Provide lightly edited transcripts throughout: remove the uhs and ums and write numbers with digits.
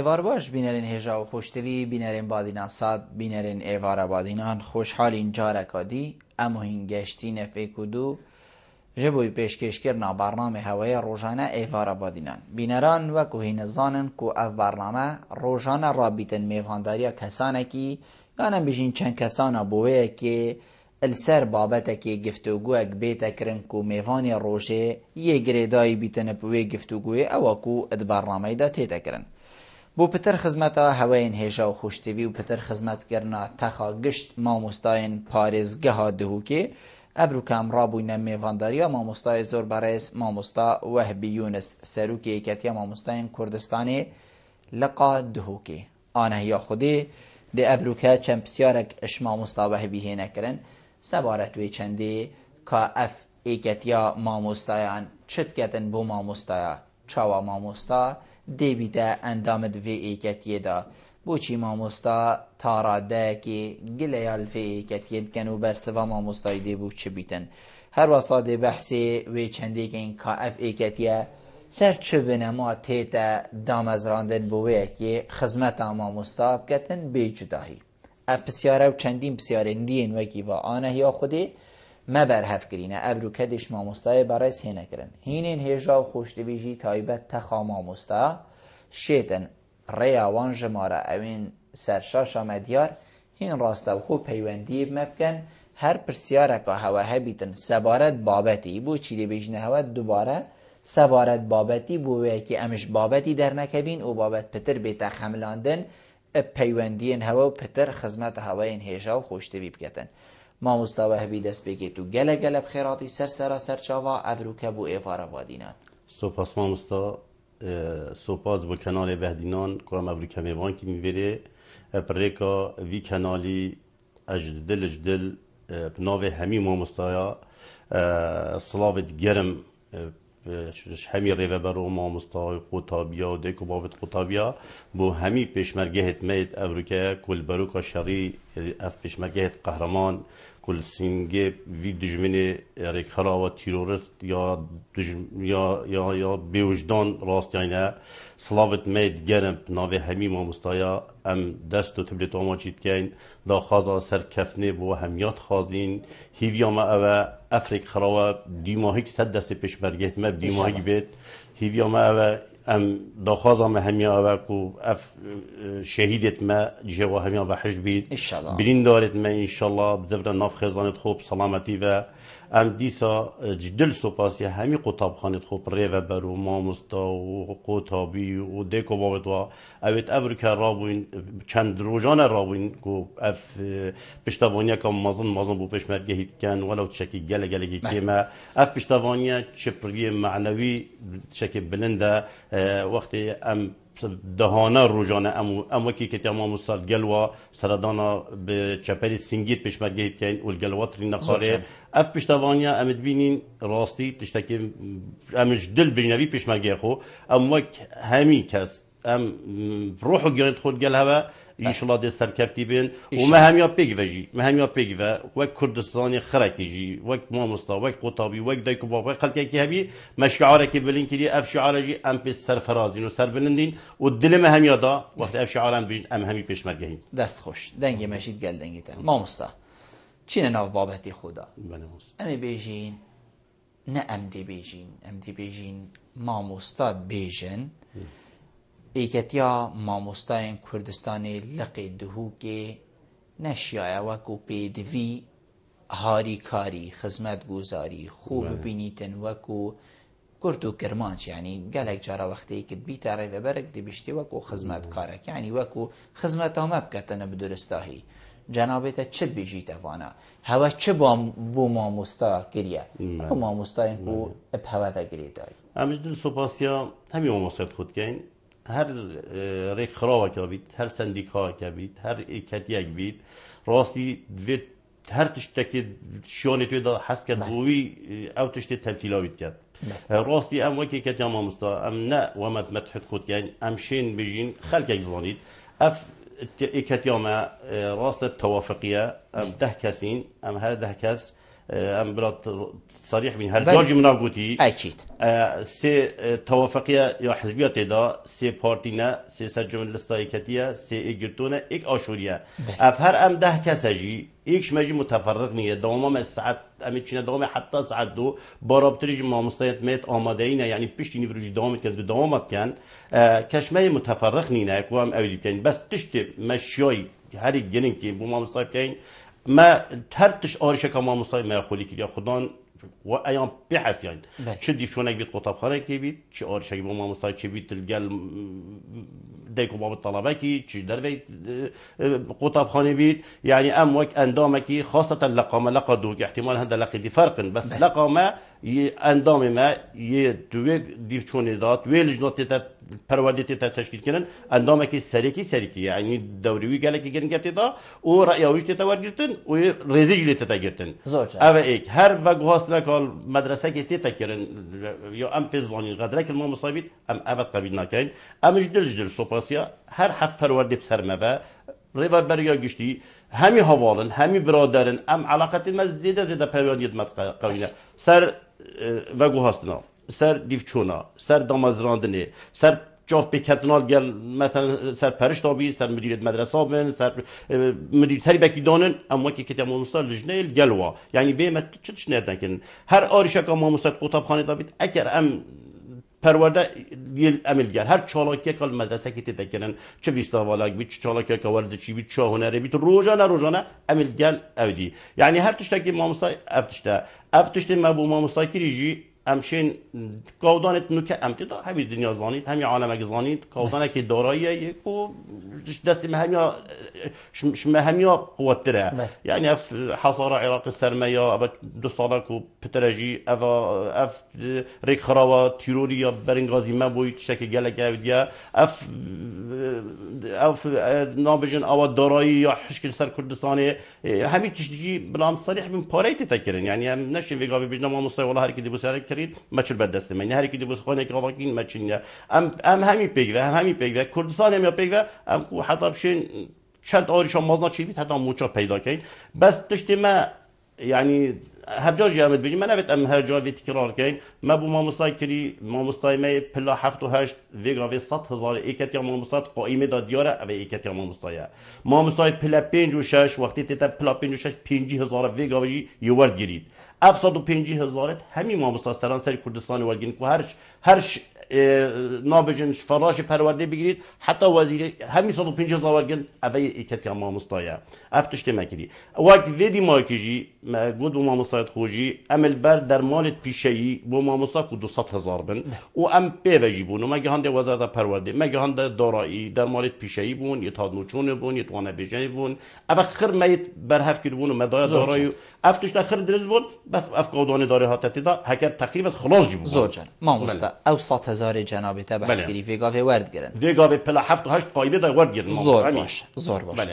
ایوار باش بینرین هجا و خوشتوی بینرین بادینان ساد بینرین ایوار بادینان خوشحال اینجا رکادی اما این گشتی نفع کدو جبوی پیشکش کرنا برنامه هوای روزانه ایوار بادینان بینران و کوهین زانن کو اف برنامه روزانه رابطن میوانداریا کسانه کی یعنی بیشین چند کسانه بوه که السر بابته که گفتگو اک بیت کرن کو میوانی روزه یه گریدایی بیتن بوه گفتگوی او کو اد برنامه دا تیتا کرن بو پتر خدمتا هواین هیجا و خوشتوی و پتر خدمت کرنا تخا گشت ماموستاین پارزگه ها دهو که ابرو کم رابوین میوانداریا ماموستای زور برایس ماموستا وهبی یونس سروکی ایکتیا ماموستاین کردستانی لقا دهو که آنه یا خودی ده ابرو که چند بسیارک اش ماموستا وهبی هینه کرن سبارتوی چنده که اف ایکتیا ماموستایان چت کتن بو ماموستایا چاوا ماموستا دیویده اندامد وی ایکتیه دا بوچی ماموستا تاراده که گلیال وی ایکتیه کنو برسوا ماموستای دی بو چه بیتن هر واساده بحثی وی چنده که این که اف ایکتیه سر چه بنما تیتا دامزراندن بوه که خدمت ماموستا بکتن بی جداهی اف بسیاره و چندین بسیاره دین وکی و آنه یا خودی ما برهف کرینه ابرو کدش ماموستای برای سینه کرن هینین هجا و خوشتویجی تایبت تخا ماموستا شیطن ریاوان جماره اوین سرشاشا مدیار هین راسته و خوب پیوندی مبکن هر پرسیاره که هوا بیتن سبارت بابتی بو چیلی بیجنه هوا دوباره سبارت بابتی بوه که امش بابتی در نکوین و بابت پتر بیتا خملاندن پیوندین هوا و پتر خدمت هواین هجا و خوشتوی بکتن ماموستا وهبی دست بگی تو گله گله بخیراتی سر چاوا ابرو که بو ایوارا بادینان سپاس ماموستا سپاس بو کنال بهدینان که هم ابرو که میوان که میویره پریکا وی کنالی اجدل بناوه همی ماموستایا صلاوت گرم همی ریوه برو ماموستای قطابیا و دیکو بابت قطابیا بو همی پیشمرگه هتمید ابرو که کل بروکا شری اف پیشمرگه قهرمان کل سینگه وی دجمن ریکخرا و تیرورست یا بیوجدان راست یعنی صلاوت مید گرم ناوه همی ماموستایا ام دست و تبلیت آما چید کن دا خازا سرکفنه بو همیات خازین هیویا ما اوه افریق خراوه دیماهی که صد دست پیشمرگه ما دیماهی بیت هیویا ما اوه ام دا خازا ما همیا اوه کو اف شهیدت ما جوا همیا بحج بید برین دارت ما انشالله بزفر ناف خیزانت خوب سلامتی و ام دیسا جدل سپاسی همی قطاب خانت خوب ریوه برو ماموستا و قطابی و دیکو بابت و اوید ابرو که رابوین چند روزان رابوین کو اف پشتوانیا که مازن بو پشمرگه هید کن ولو تشکی گله که ما اف پشتوانیا چپری معنوی تشکی بلنده وقتی ام دهانه روزانه ام وکی که تمام مستاد گلوا سردانا به چپری سنگیت پشمرگه هید کن و گلوات ری نخاره اف پشتوانیا ام بینین راستی تشتکی امش دل بجنبی پشمرگه خو ام وک همی کس ام روح گیرد خود گل هوا انشالله ده سرکفتی بین و ما همیا پیگوی و وک کردستانی خرکی جی وک ماموستا وک قطابی وک دایکو بابا خلکی که همی مشعاره که بلین کلی اف شعاره جی ام پیش سرفرازین و سر بلندین و دل ما همیا دا وقت اف شعاره ام بیشن ام همی پیش مرگهیم دست خوش دنگی مشید گل دنگی تا ماموستا چین ناو بابتی خدا امی بیجین نه ام دی بیجین ماموستاد بیجن ایکتیا ماموستاین کردستانی لقی دهو که نشیای وکو پیدوی هاری کاری خدمت گوزاری خوب بینیتن وکو کرد و کرمانچ یعنی گلک جارا وقتی که بیت ریوه برک دی بشتی وکو خدمت کارک یعنی وکو خدمت هم بکتن بدرستاهی جنابت چد بیجی توانا هوا چه بو ماموستا گریه بو ماموستاین بو ابهوه گریه داری امش دل سپاسیا همی ماموستات خود کن هر ریک خراوه که بید هر سندیکا که بید هر ایکتیک بید راستی وید هر تشتکی شیانه توی دا حس کرد بوی او تشتی تبتیلاوید کرد راستی ام وکی کتی ام آمستا ام نه ومد متحد خود کن ام شین بجین خلک زانید اف ایکتی ام راست توافقیه ام 10 کسین ام هر 10 کس ام برات صريح من هالجاجي مناقوتي اكيد سي توافقية يا حزبيات دا سي بارتينا سي سجون لستايكتية سي ايجرتونا ايك اشوريا افهر ام ده كسجي ايكش ماجي متفرق نيه دوما الساعات امتشينا دوما حتى ساعات دو بارابتريج ما مستيت ميت آمادهينا يعني بيشتي نفرجي دوما كان دوامات كان كشماي متفرق نينا كوام اولي كان بس تشتي مشيوي هاري جنين كي بو ما مصايب كاين ما تهرتش آرشة ما مصايب ما يخولي كي خدان و ایام بحث یعنی چه دیفشونه بیت قطبخانه کی بیت چه آرشگی با ما مصاحب چه بیت الجل دیکو باب طلبه کی چه دروی قطبخانه بیت یعنی ام وقت اندامه کی خاصة لقامه لقدو که احتمال هنده لقدی فرقن بس لقامه اندام ما یه دوی دیفشونه داد وی لجنات تا پروردی تا تشکیل کردن اندامه کی سریکی یعنی دوری گله کی گرنگت دا و رأیویش تا ورگیرتن و رزیجلی تا گرتن اوه ایک هر وگهاست نکال مدرسه کی تا کردن یا ام پیزانی قدره که ما مصابید ام ابد قبیل نکن امش دل سوپاسیا هر هفت پروردی بسر مبه ریوا بریا گشتی همی حوالن همی برادرن ام علاقت ما زیاده پیوندیت مد قوینه سر وگوهاستنا سر دیفچونا سر دامازراندنه سر جاف بکتنال گل مثلا سر پرشتابی سر مدیریت مدرسه بن سر مدیر تربیتی دانن اما که کتاب مستر لجنه گلوا یعنی به ما چتش ندن کن هر آرشک ما مستر قطبخانه دابید اگر ام پرورده یل عمل گر هر چالاکی کال مدرسه کی تکرن چه ویستاوالاک بیت چه چالاکی که ورزشی بیت چه هنری بیت روزانه عمل گل اودی یعنی هر تشتکی ماموسای افتشته ما بو ماموسای کریجی امشین کودانت نوک امتدا همی دنیا زانید همی عالم زانید کودانه که داراییه یکو دست مهمیا قوت تره یعنی اف حصار عراق سرمایه اف دو ساله کو پترجی اف ریک خراوا تیروریا برنگازی ما بوید شک گله گودیا اف نابجن او دارایی یا حشکل سر کردستانه همی تشجی بلام صریح من پاریت تکرن یعنی هم نشین ویگاوی بجنا ما مصای ولا هر کی دیبو سر کرید مچل بد دست من هر کی دیبو خانه که واقعین مچین ام همی پیگه کردستان هم یا پیگه ام کو حتی بشین چند آریشان مازنا چی بید حتی موچا پیدا کن بس تشتی ما یعنی هر جا جامد بگیم من نبید ام هر جا وی تکرار کن ما بو ما مستای کری ما مستای می پلا 7 ویگا وی 100,000 ایکت یا ما مستای قائمه داد دیاره او ایکت یا ما مستای پلا 5 و 6 وقتی تیتا پلا 5 و 6 50,000 ویگا وی یورد گیرید 750,000 همین ما مستای سرانسر کردستان ورگین کو هر نابجن فراش پرورده بگیرید حتی وزیر همین 150,000 گل اوی ایکت یا ما مستایه افتشت مکری وقت ویدی مارکیجی گود و ما مستایت خوجی عمل بر در مالت پیشهی با ما مستای کو 200,000 بن و ام پیوجی بون و مگه هنده وزارت پرورده مگه هنده دارایی در مالت پیشهی بون یه تاد نوچونه بون یه توانه بیجنی بون اف خر میت بر هفت کرد بون و مدای دارایی افتشت خر درز بون بس افقادان داره هاتتی دا هکر تقریبا خلاص جی بون زوجان ما مستای او 100,000 جنابته بس کری ویگاوی ورد گرن ویگاوی پلا 7 و 8 قایبه دا ورد گرن زور باشه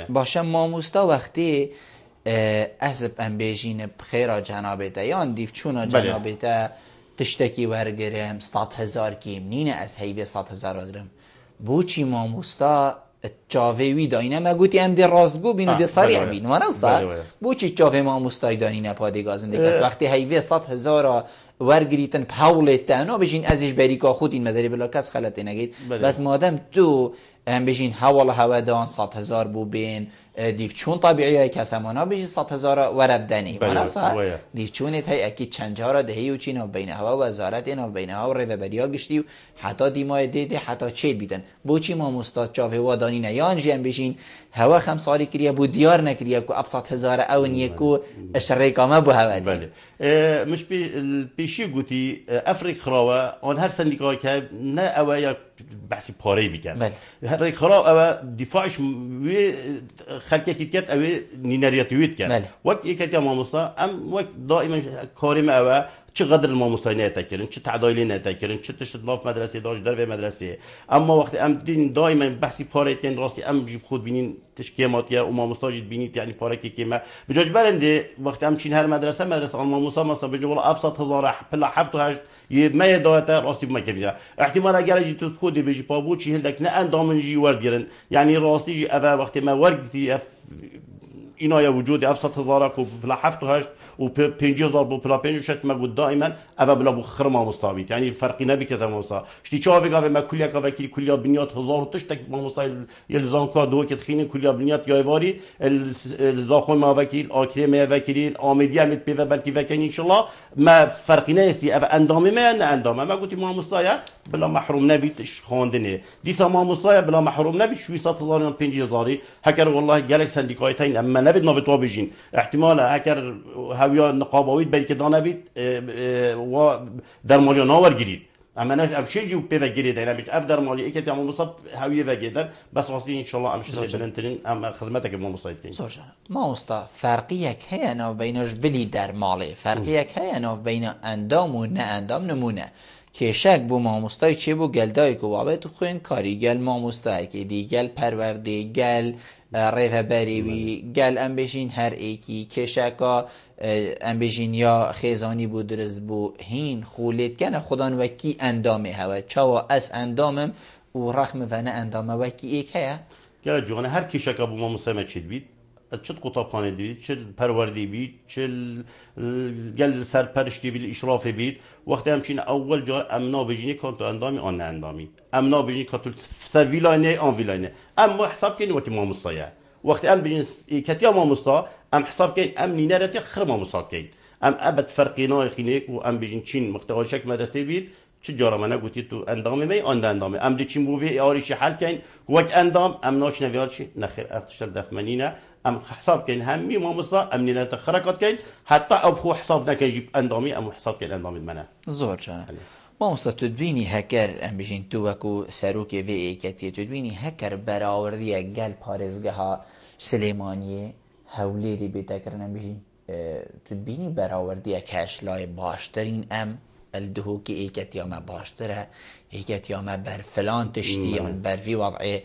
باشه ماموستا وقتی احزب ام بیجین بخیرا جنابته یا دیفچونا جنابته تشتکی ورگرم 100,000 کیم نینه از هیوی 100,000 ورگرم بوچی ماموستا جاوی داینه مگوتی ام دی راستگو بینو دی صریح بین و نوصل بوچی جاوی ماموستای دانینه پادگازنده کرد وقتی هیوی 100,000 ورگریتن پاولتن بجین ازش بریکا خود این مداری بلا کس خلطی نگید بس مادم تو هم بجین حوالا هودان 100,000 بو بین دیف چون طبیعیه کسمانا بجین 100,000 وربدنی و نفسه دیف چونت های اکی چند جارا دهی و چین و بین هوا وزارت این و بین هوا و ریوبریا گشتی و حتی دیمای دیده حتی چید بیدن بوچی ما مستاد چاوه وادانی نیان جیم بجین هوا خمساری کریه بو دیار نکریه که اب 100,000 اون یکو اشتریکامه بو هوا دی مش پیشی گوتی افریق خراوه آن هر سندیکایی که نه اوه بحثی پاره بکن هر خراب اوه دفاعش وی خلقه کت اوه نینریتویت کن وقت یکت یا ماموسا ام وقت دائما کاریم اوه چه قدر الماموسای نتکرن چه تعدایلی نتکرن چه تشت ناف مدرسه داشت در و مدرسه اما وقتی ام دین دائما بحثی پاره تن راستی ام جیب خود بینین تشکیماتیه و ماموساجید بینید یعنی پاره که کیمه بجاج برنده وقتی ام چین هر مدرسه الماموسا مثلا بجو والله 700,000 پلا 7 و 8 یه مایه داده راستی بمکمیده احتمال اگر جی تو خودی بجی پابو چی هندک نه اندامن جی ورد گرن یعنی راستی جی اول وقتی ما ورد اینا یا وجود 700,000 کو پلا 7 و 8 و 5000 بو پلا 5 شت ما قد دائما ابا بلا بو خرما مستابيت يعني فرقي نبي كذا موسى شتي شافي قاف ما كليا قاف كليا بنيات هزار تشتك موسى يلزان كادو كتخين كليا بنيات يايواري الزاخو ما وكيل اكري ما وكيل اميديا مت بيفا بلكي فكن ان شاء الله ما فرقي ناسي ابا اندامي ما اندامي ما قلت ما موسى بلا محروم نبيت خواندنه دیسا ما مصايا بلا محروم نبي شوي 100,000 50,000 هكر والله جالك سنديكايتين اما نبيت نبيت بيجين احتمال هكر هاويا نقابويت بلكي دا نبيت و درماليا ناور جريد اما انا امشي جو بيفا جريد انا مش افدر مالي اكيد ام مصاب هاويه فجدا بس واصلين ان شاء الله امشي بلنتين ام خدمتك ام مصايتين زوجنا ما استا فرقيك هي انا بينش بلي در مالي فرقيك هي انا بين اندام و نه اندام نمونه کشک بو ماموستای چه بو گلدای کو بابت خوین کاری گل ماموستای که دی گل پرورده گل رهبری وی گل ام بشین هر ایکی کشکا ام بشین یا خیزانی بو درز بو هین خولید کنه خدان وکی اندامه هوا چاوا اس اندامم و رخم فنه اندامه وکی ایک هیا گل جوانه هر کشکا بو ماموستای چید بید چه قطابخانه بید چه پروردی بید چه گل سرپرشتی بید اشراف بید وقتی همچین اول جا امنا بجینی کانتو اندامی آن اندامی امنا بجینی کانتو سر ویلاینه آن ویلاینه اما حساب کنی وقتی ما مستایه وقتی ام بجین کتیا ما مستا ام حساب کنی ام نینرتی خر ما مستاد کنی ام ابد فرقی نای خینک و ام بجین چین مختار شک مدرسه بید چه جارا منه گویی تو اندامه می آن اندامه ام دیچین بوی آریشی حل کن وقت اندام ام ناش نویارشی نخیر افتشل دفمنینه ام حساب کن همی ما مصا ام نینت خرکات کن حتی ابخو حساب نکن جیب اندامی ام حساب کن اندامی منه زور جان ما مصا تدبینی هکر ام بجین تو وکو سروک وی ایکتی تدبینی هکر براوردی گل پارزگه ها سلیمانیه هولیری بیتکرن ام بجین تدبینی براوردی کشلای باشترین ام الدهو که ایکت یا ما باشتره ایکت یا ما بر فلان تشتیان بر وی وضع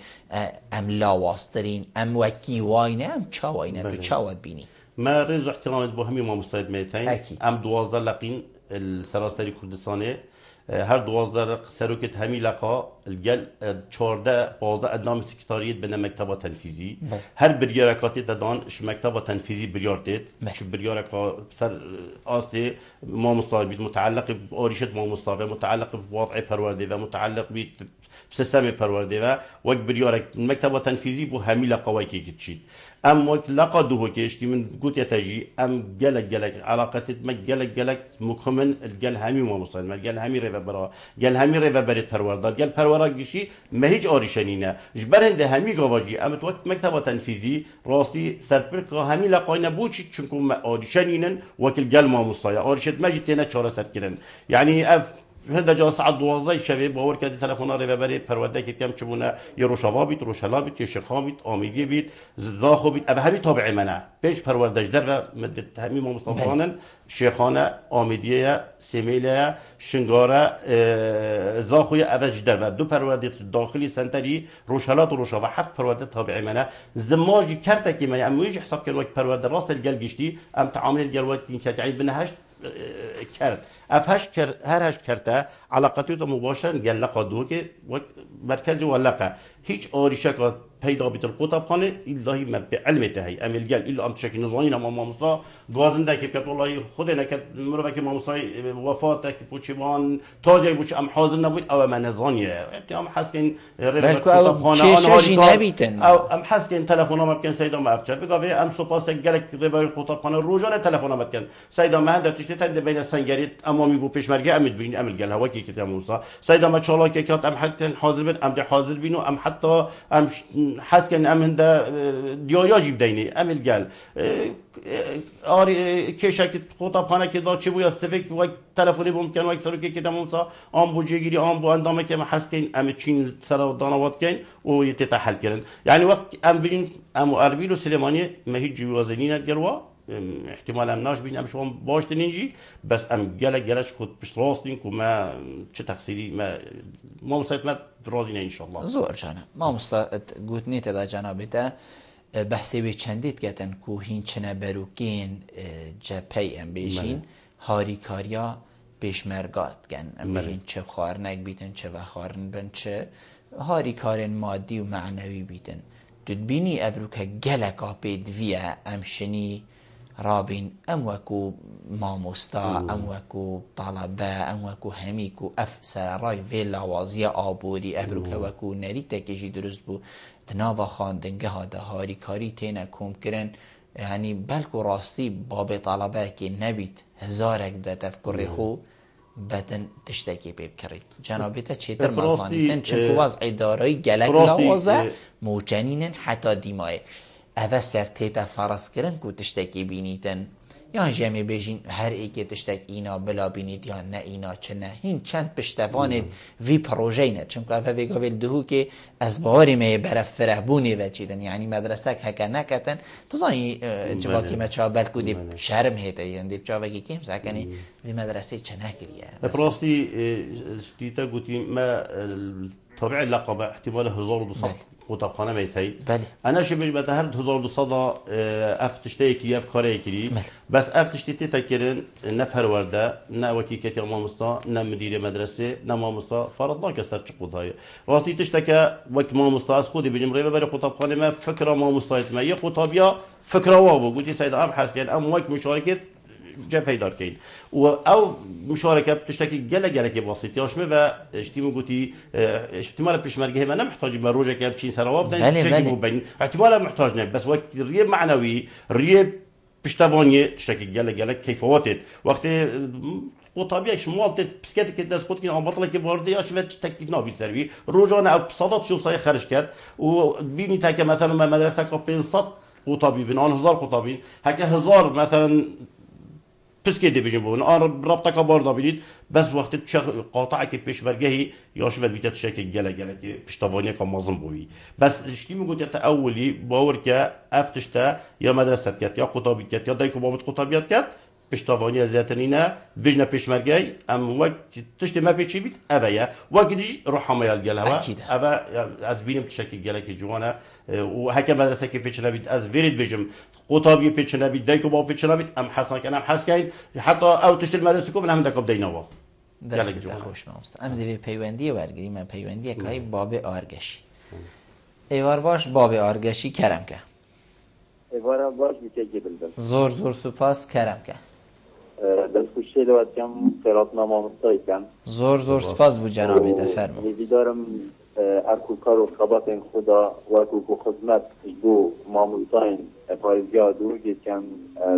ام لاواسترین ام وکی واینه ام چا واینه تو چا واد بینی ما رز احترامت با همی ما مستعد میتین ام 12 لقین السراسری کردستانه هر 12 سروکت همی لقا الجل 14 15 اندام سکرتاریت بین مکتب تنفیزی هر بریارکاتی دادانش مکتب تنفیزی بریارتید چه بریارکا سر آستی ما مصابید متعلق بآریشت ما مصابه متعلق بوضع پرورده و متعلق بید سیستم پرورده و وقت بریارک مکتب تنفیزی بو همی لقاوی که کشید ام وقت لقا دوه کشتی من قلت يتجي ام جلك علاقتت ما جلك مكمن الجل همي ما مصاد ما الجل همي ريفا برا جل همي ريفا بريت پرورداد جل پرورا گشی ما هیچ آریشنینه جبرند همي گواجی ام تو وقت مکتب تنفیزی راستی سرپرک همي لقاینا بوچی چونکو ما آریشنینن وکل جل ما مصایا آریشت ما جتینا چهار سر کردن یعنی هنده جا ساعت 12 شبه باور کردی تلفن‌ها رو ببری پرورده کردیم چونه یه روشاوا بیت روشلا بیت یه شخا بیت آمیدی بیت زاخو بیت اوه همی تابع منه پیش پروردهش در و مدت همی ما مصطفانن شیخانه آمیدیه سمیله شنگاره زاخوی اوج در و دو پرورده داخلی سنتری روشلا و روشاوا 7 پرورده تابع منه زماجی کرده که من امویج حساب کرد وقت پرورده راست الگل گشتی ام تعامل الگل وقت این که تعیین بنهشت کرد افهش کرد هر هش کرده علاقتی تو مباشر گل لقادو که مرکزی ولقه هیچ آریشک پیدا بیت القطبخانه اللهی ما به علم تهی امل گل الا ام تشکی نزانی نما ماموسا گازنده که بیت والله خود نکت مروه که ماموسای وفاته که پوچیمان تاجی بوچ ام حاضر نبود او من نزانیه اتهام حسکن بلکو او چششی نبیتن او ام حسکن تلفنام بکن سیدا ما افچه بگاوه ام سپاس گلک روای قطبخانه روزانه تلفنام بکن سیدا ما هند تشتی تند بین سنگریت امامی بو پیشمرگه امید بین امل گل هوا کی که ماموسا سیدا ما چالا که کات ام حسکن حاضر بین ام ده حاضر بینو ام حتی ام حس کن ام هنده دیایا جیب دینی امل گل آری کشک قطبخانه که دا چه بویا سفک و تلفنی ممکن و اکثر که تمامسا آم بو جگیری آم بو اندامه که حس کن ام چین سر دانوات کن و یتحل کردن یعنی وقت ام بین ام اربیل و سلیمانی مهیج جوازنین گروا احتمال ام ناش بین ام شما باش تنینجی بس ام گلش خود پشت راستین که ما چه تقصیری ما مسایت رازینه انشالله زور جانم ما مستعد گوتنی تدا جنابیده بحثی به چندید گتن که هین چنه بروکین جپی ام بیشین هاری کاریا پیشمرگات گن ام بیشین چه خوارنک بیتن چه وخارن بن چه هاری کارن مادی و معنوی بیتن تدبینی افروکه گلکا پید ویه امشنی رابین ام وکو ماموستا ام وکو طلبه ام وکو همیکو اف سررای وی لاوازی آبوری ابروکه وکو نری تکیشی درست بو دناوا خواندنگه ها ده هاری کاری تینه کم کرن یعنی بلکو راستی باب طلبه که نبید هزارک بده تفکر خو بدن تشتکی بیب کرد جنابیتا چیتر مزانیتن چنکو وضع دارایی گلک لاوازه موچنینن حتی دیمای اوه سر تیتا فرس کرن کو تشتکی بینیتن یا جمعی بیجین هر ایکی تشتک اینا بلا بینید یا نه اینا چه نه هین چند پشتوانید وی پروژه نه چونکه اوه ویگا ویل دهو که از باری می برف فرهبونی و چیدن یعنی مدرسک هکا نکتن تو زانی جواکی ما چا بلکو دی شرم هیتا یعنی دی بچا وگی کم سکنی وی مدرسه چه نکریه براستی شتیتا گوتی ما طبيعي اللقب احتمال 1200 قطبخانه ميتي انا شو بيجي هر 1200 اف تشتيكي اف كاريكي بس اف تشتيتي تكرن نفر ورده نا وكيكتي مامستا نا مدير مدرسه نا مامستا فرض الله كسر قضايا راسي تشتكى وك مامستا از خودي بيجي مريبه بري قطبخانه ما فكره مامستا ما يا قطابيا فكره وابو قلتي سيد ابحث يعني ام وك مشاركه جبهه دار كين او مشاركه بتشتكي جلك بسيط و اشتيمو قلتي احتمال بيشمرجه ما محتاج مروجه كم شيء سرواب بين احتمال محتاج نه بس وقت ريه معنوي ريه بيشتوانيه تشتكي جلك كيف وقت وقت وطبيعي شمال بسكتك درس خود كنا بطلة كبار دي أشوف تكليف نابي سروي رجعنا أو بصدد شو صاير خارج كات وبيني تاكا مثلا ما مدرسة كابين صد قطابي بين 1000 قطابين هكا 1000 مثلا بسكي دي بيجي بون رابطه كبار دابيد بس وقت قاطعك بيشبرجهي ياشوف بيتا تشكل جلا كي بيشتوانيه كمازم بوي بس اشتي مو قلت اولي باوركا افتشتا يا مدرسه كات يا قطابي كات يا دايكو بابت قطابيات كات بيشتوانيه زيتنينا بيجنا بيشمرجي ام وقت تشتي ما بيتشي بيت ابايا وقت دي روح ما يلقلها ابا ادبين تشكل جلا كي جوانا وهكا مدرسه كي بيتشنا بيت از فيريد بيجم قطابي بيتشنا بيت دايكو باب بيتشنا بيت ام حسن كان ام حس كاين حتى او تشتري المدرسه كوب هم داكو بدينوا دست خوش مامست ام دی پیوندی ورگری من پیوندی کای باب آرگشی ایوار باش باب آرگشی کرم که ایوار باش میشه بلدم زور سپاس کرم که دست خوشی دوات کم فرات نامامستایی کن زور سپاس بو جنابی دفرمو میدارم اکو کار و خبات خدا و اکو خدمت بو ماموستاین پایزگاه دور گیتکن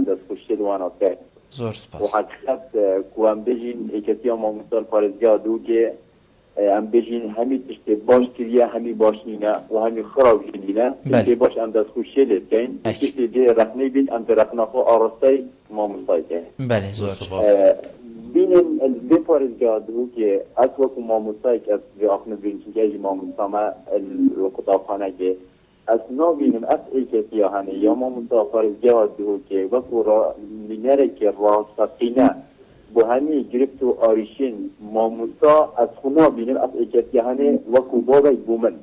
دست خوشی دوانات که زور سپاس و حقیقت کوام بجین ایکتی ماموستان پایزگاه دور که ام بجین همی تشتی باش کریه همی باش نینه و همی خراب نینه تشتی باش ام دست خوشی لید کن تشتی دی رخنی بید ام رخنا خو آرستای ماموستای کن بله زور سپاس بینیم البی پارزگاه دو که از وقت ماموستایی که از آخن برینچنگه ماموستامه القطابخانه که از نو بینیم از ایکتی هنه یا ماموستا پارزگاه دو که وقت را لینره که راستقینه با همی گرفت و آریشین ماموستا از خونا بینیم از ایکتی هنه وقت بابای بومن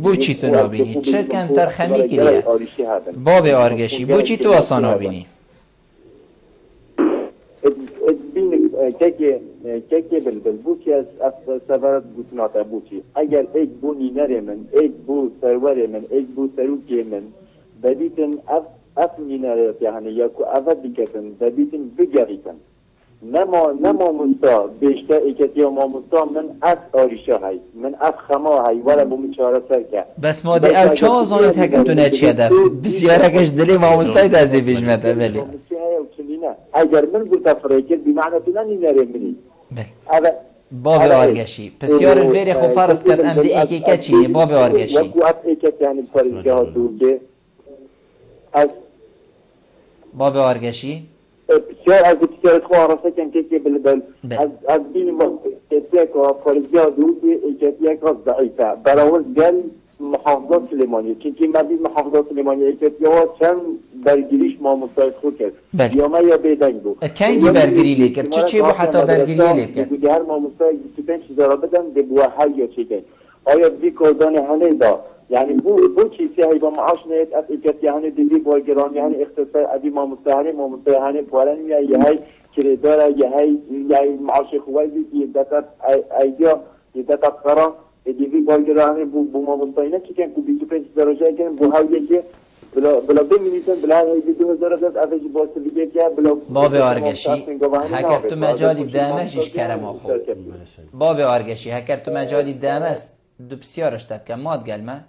بو چی تو نابینی؟ چه کم ترخمی کریه؟ باب آرگشی بو چی تو اصلا نابینی؟ که بلبل بو که از سفرت بوتناتا بو چی اگر ایک بو نینر من ایک بو سرور من ایک بو سروکی من بدیتن اف نینر یعنی یا کو اف دیکتن بدیتن بگریتن نما مستا بیشتر ایکتی ما مستا من اف آریشه های من اف خما های ولی بو مچاره سر که بس ما دی او چه آزانت هکتونه چیه دف بسیارکش دلی ما مستای دازی بیشمته بلی اگر من گفت فریکر بمعنى تو نینره منی باب آرگشی بسیار الویری خو فرض کرد ام دی ایکی که چیه باب آرگشی وکو اف ایکت یعنی پارزگاه دو که از باب آرگشی بسیار از بسیارت خو آرسته کن که بلبل از بین ایکت که پارزگاه دو که ایکت یک از ضعیفه براول گل محافظات سلیمانی که مبید محافظات سلیمانی ایکت یا چند برگیریش ما مستعد خود کرد یا ما یا بیدنگ بود کنگی برگیری لی کرد چه بو حتی برگیری لی کرد دیگه هر ما مستعد 25 چیزا بدن ده بو حل یا چه کن آیا بی کردان هنه دا یعنی بو چیزی های با معاش نیت از ایکت یا هنه دیدی بایگران یا هنه اختصار ادی ما مستعد هنه پارن یا یه های کرداره یه های معاش خوایی یه دتت ایدیا یه دتت قرار دیوی بایگرانی بو ما مستعد نه که کن 25 درجه کن بو هایی که بلا بمینیسن بلا هیچ 2010 افش باست دیگه که بلا باب آرگشی هکر تو مجالی بدمش کرم آخو باب آرگشی هکر تو مجالی بدمش دو بسیارش تبکه ماد گلمه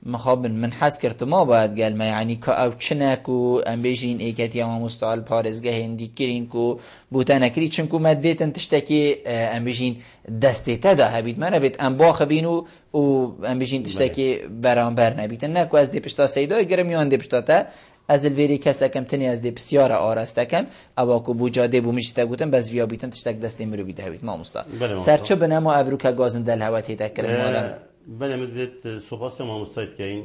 مخابن من حس کرد ما باید گلمه یعنی که او چنکو ام بیجین ایکتی اما مستعال پارزگه هندی کرین کو بوتا نکری چنکو مدویتن تشتکی ام بیجین دستی تدا هبید من بید ام باخ بینو و ام بیجین تشتکی برانبر نبیتن نکو از دی پشتا سیدای گرم یان دی پشتا تا از الویری کسا کم تنی از دی بسیار آراسته کم او کو بوجاده بو میشته گوتن بس ویا بیتن تشتک دستی مرو بیده هبید ما مستا سرچه بنامو افرو که گازن دل هواتی تکرن مالم بله مدت صباح ما مستعد کردین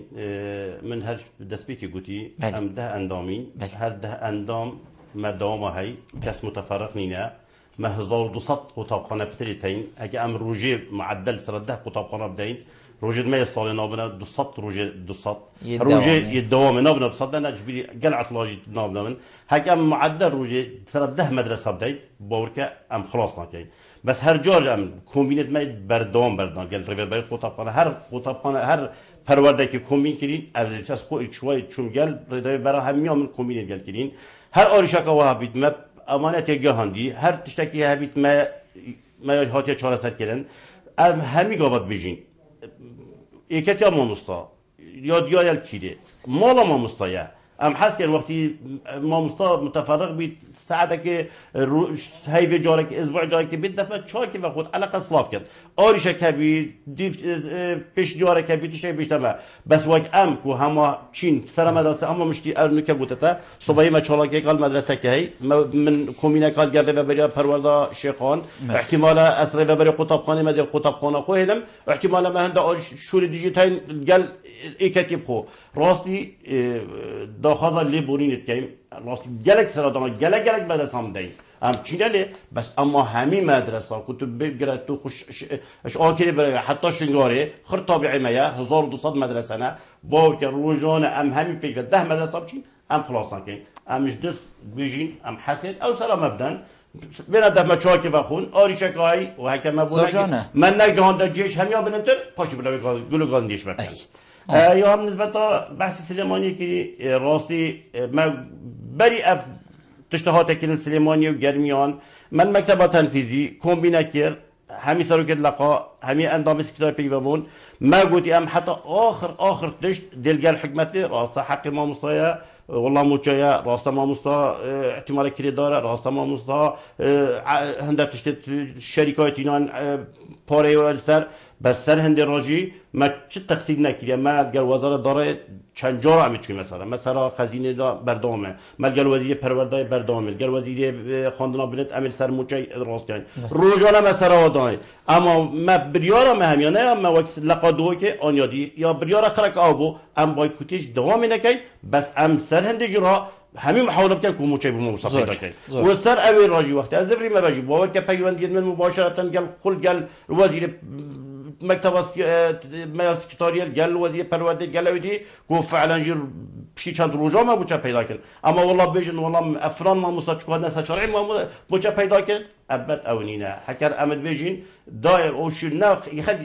من هر دستی که گویی ام 10 اندامین هر 10 اندام مدام هایی کس متفرق نینه ما 1200 قطابخانه بتری تین اگه ام روزی معدل سر 10 قطابخانه بدین روزی ما سال نابنا 200 روزی 200 روزی يدوام نابنا 200 نه جبری قلعت لاجی نابنا من اگه ام معدل روزی سر 10 مدرسه بدین باورکه ام خلاص نکردین بس هر جار ام کومبینت ما بردام گل ریور برای قطابخانه هر پرورده که کومبین کردین از چه خو شوی چون گل ریور برای همیان من کومبینت گل کردین هر آریشک واه بیت ما امانت گهاندی هر تشتکی هبیت ما هاتی 400 کردن ام همی گابت بیجین ایکتی ما مستا یا دیال کیده مالا ما مستایه ام حس کرد وقتی ما مستا متفرق بید ساعته که هیو جاره که اسبوع جاره که بید دفعه چای که خود علاقه اصلاف کرد آریشه که بید پیش جاره که بید شی بیشتر بس وقت ام کو همه چین سر مدرسه اما مشتی ارنو که بوده تا صبحی ما چالا که قال مدرسه که هی من کومینه کال گرده و برای پرورده شیخان احتمال اسره و برای قطابخانه مدی قطابخانه خو هلم احتمال ما هنده شور دیجیتال گل ایکتیب خو راستی داخل لیبورینت کیم راست گلک سرادان گلک مدرسه هم دهیم ام چینله بس اما همین مدرسه کتب بگیره تو خوش اش آکری برای حتی شنگاره خر طابعی میا 1200 مدرسه نه با که روزانه ام همین پیک 10 مدرسه بچین ام خلاص نکین امش دست بیجین ام حسید او سلام مبدن بنا دفعه چاکی و خون آریشکایی و حکم بونه من نگهانده جیش همیا بنتر پاشو بلا گلو گاندیش بکن یا هم نسبت بحث سلیمانی که راستی ما بری اف تشتهات کردن سلیمانی و گرمیان من مکتب تنفیزی کومبینه کرد همی سرو کرد لقا همی اندام سکتای پیوامون ما گویی ام حتی آخر تشت دلگل حکمتی راسته حق ما مستایا والله موچایا راسته ما مستا احتمال کری داره راسته ما مستا هنده تشت شریکای تینان پاره و سر بس سر هندی راجی ما چه تقصیر نکردیم ما گر وزارت داره چند جا را میچویم مثلا خزینه دا بردامه ما گر وزیر پرورده بردامه گر وزیر خواندنا بلد امیر سر موچای راست کردن روزانه مثلا دای اما ما بریارا ما همیانه ما وقت لقادو که آنیادی یا بریارا خرک آبو ام بای کوتیش دوام نکای بس ام سر هندی جرا همین محاولت کن که موچای بمو صفحه داشته و سر اوی راجی وقتی از افری مواجی باور که پیوند من مباشرتا گل خل گل وزیر مكتب سكرتاريال قال وزير پرورده قال ودي قو فعلا جير بشي چند روزا ما بوچا پیدا کرد اما والله بيجن والله افران ما مساچ کو نسا شرعي ما بوچا پیدا کرد ابد اونينا حكر امد بيجن داي او شناخ يخد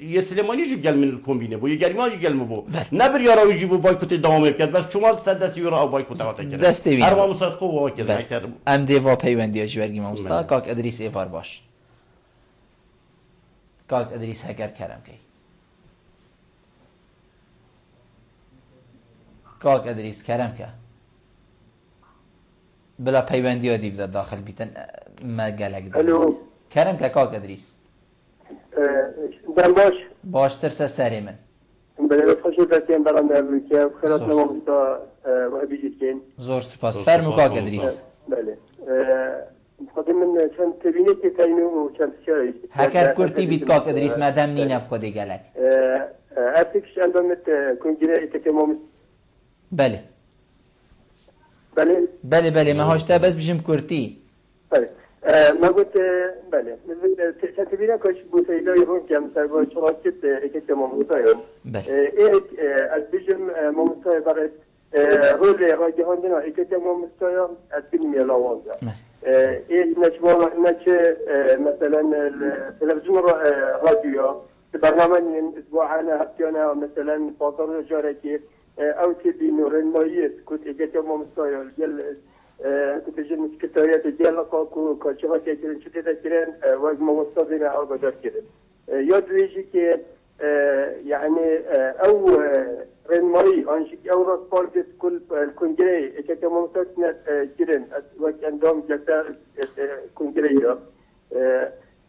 يا سليماني يجي قال من الكومبينه بو يقال ما يجي قال مبو نبر يرا يجيبوا بايكوت دوام كد بس شمال سدس يورا او بايكوت دعوت كده دستي هر ما مساعد قوه كده ام ديفا پیوندی اج برگی ما مستا کاک ادریس ایفار باش کاک ادریس هگر کرم کی کاک ادریس کرم که بلا پیوندی ها دیو داخل بیتن ما گلک الو کرم که کاک ادریس باش باش ترسه سری من بله خوشی بکیم برام امریکا خیرات نمامستا و بیجید کن زور سپاس فرمو کاک ادریس بله خودم من چند تبینه که تاینو و چند شایی هکر کرتی بیت کاک ادریس مدام نینب خودی گلک ارتکش اندامت کنجره ایتک امامست بله بله بله بله ما هاشته بس بجم کرتی بله ما قلت بله چند تبینه کاش بوسیده یهون که مثلا با شراکت ایتک امامستایون از بجم امامستای برای رول راجع هندنا ایتک امامستایون از بینیم یلاوانده إيه نشوى مثلا التلفزيون راديو برنامج أسبوعنا هبتنا مثلا فاطر جاركي او تبي نورمالية كنت اجت ما مستوى جل كنت جن سكرتاريات جل كاكو كاشوات كيرن شتى كيرن وقت ما مستوى او بدر كيرن ياد ويجي كي يعني او رنماري انشي او راس بارتس كل الكونغري اجت ما مستوى كيرن وقت عندهم جلسة كونغري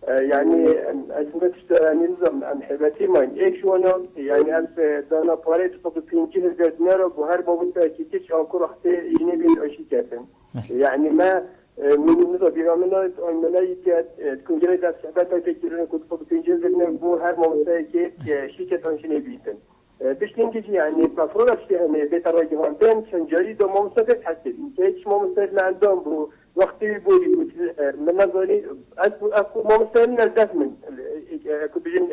يعني اسمت يعني نظام عن حبتي ما ايش وانا يعني الف دانا باريت طب بينجي الجدنر وهر بوتا كيتش او كرختي يني بين اشي كاتن يعني ما من نظام بيرامنا الملايكه تكون جريده حبتها تجرن كنت طب بينجي الجدنر بو هر بوتا كي شيكه انشني بيتن باش نجي يعني المفروض يعني بيتراجعون بين سنجري دو موسد حتى كيتش موسد عندهم بو وقتی بودی من نگاری اكو ممثلين الدفن كبيرين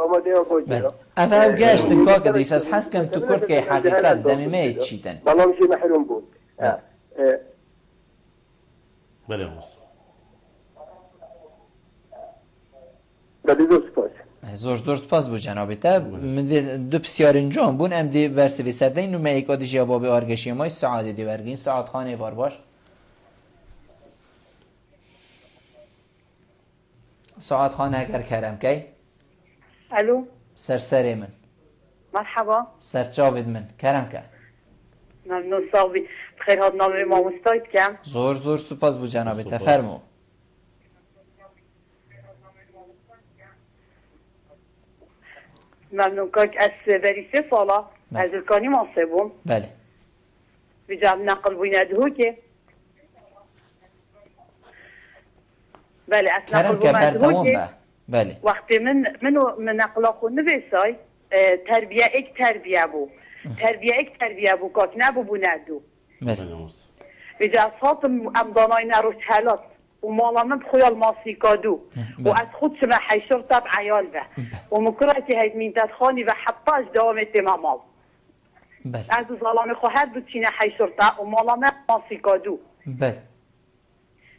آماده بودی. افهم گشت کاک دیس از حس کم تو کرد که حقیقت دمی میت چیتن. بالام شی محروم بود. بله موس. بدی دوست پاس. زور سپاس بو جناب تا من دو بسیار انجام بون ام دی ورس وی سردین نو میک ادی جواب ارگشی مای سعادت دی ورگین ساعت خانه بار باش. ساعت خانه اگر کرم کی؟ الو سرسری من مرحبا سر جاوید من کرم که ممنون صاحبی بخیر هاد نامه ما مستعد کم زور سپاس بو جناب تفرمو ممنون کاک از بری 3 ساله از الکانی ماسبون بله بجام نقل بینده که بله اصلا کرم که بردوام بله وقتی من نقلا خود نویسای تربیه بو تربیه بو کاک نبو ندو بله بجا صاط امدانای نروش حالات و مالامن بخویال ماسیکادو و از خود شما حیشر تاب عیال به و مکراتی هید مینتد خانی و حباش دوامت مامال بله از ظلام خواهد بود چینه حیشر تاب و مالامن ماسیکادو بله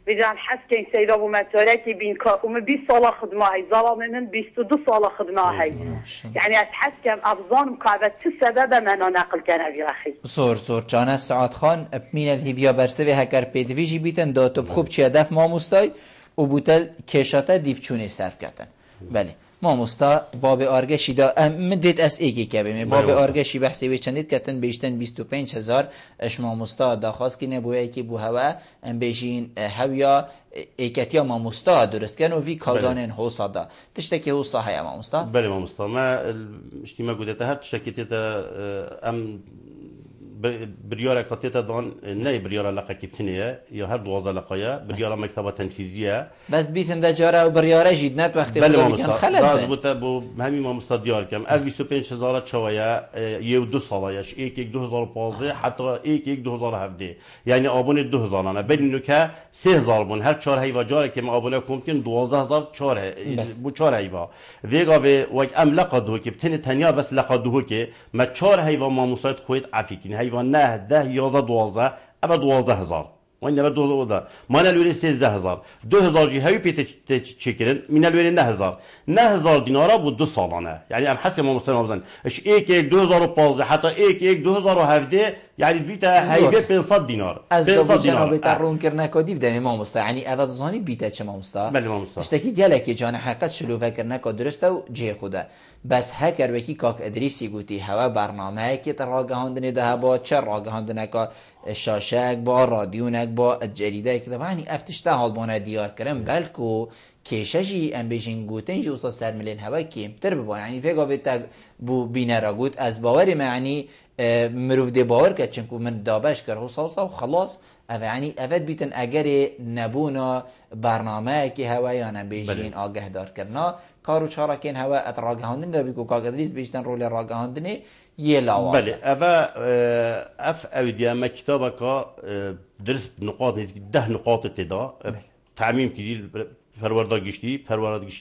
بجان حس که این سیدا بو متارکی بین که اوم 20 ساله خدمه های ظلامنن 22 ساله خدمه های یعنی از حس که افضانم که چه سبب منو نقل کنه بی اخی زور جانه سعاد خان مین الهیویا برسه و هکر پیدویجی بیتن داتو خوب چی هدف ما مستای و بوتل کشاته دیفچونه صرف کتن بله ما مستا باب آرگشی دا من دید از ایگی که بیم باب آرگشی بحثی وی چندید کتن بیشتن 25,000 اش ما مستا داخواست کنه بویه که بو هوا ام بیشین هویا ایکتیا ما مستا درست کن و وی کالدانین حوصا دا تشته که حوصا هیا ما مستا بله ما مستا ما اشتیما گوده هر تشته که ام بريارة كاتيتا دان نه بريارة لقا كتنية يا هر دوازة لقايا بريارة مكتبة تنفيذية بس بيتن دا جارة و بريارة جيد نت وقتی بله بودو بكن خلد راز بوده بو همین ما مستدیار کم ال 25,000 چوایا یه 2 سالایش 2015 حتی 2017 یعنی آبون 2000 انا ببینید که 3000 بون هر 4 هیوا جاره که ما آبونه کمتن 12,000 4 بو 4 هیوا ویگا و ام لقدو که بتنی تنیا بس لقدو که ما 4 هیوا ما مساعد خوید عفیکین هیوا نه 10 11 12 ابا 12,000 وين نبى 12 ما نلوري 13,000 2000 جي هاي بيت تشكرن من نلوري 9,000 دينار ابو 2 سالانه يعني ام حسب ما مسلم بزن ايش 2015 حتى 2017 يعني بيتا هاي 500 دينار از جناب ترون کرنا کدی بدم ما مستا يعني اول زانی بیت چه ما مستا بله ما مستا اشتکی گله که جان حقیقت شلو فکر نکو درسته و جه خوده بس هکر وکی کاک ادریسی گوتی هوا برنامه که راگهاندنه ده با چه راگهاندنه که شاشک با رادیونک با جریده که یعنی افتشته حال بانه دیار کرم بلکو کششی ام بیشین گوتن جو اصلا سر ملین هوا کمتر ببان یعنی فکر آوید بو بینه را گوت از باوری معنی مروف دی باور که چنکو من دابش کرد و خلاص یعنی اول بیتن اگر نبونا برنامه که هوا یا نبیشین آگه دار کرنا کارو چارا کن هوا ات راگهاندن در بیکو کاغدریز بیشتن رول راگهاندنه یه لاوازه بله اف اودیا ما کتابك درس نقاط نزدیک 10 نقاط تدا تعمیم کردی پرورده گشتی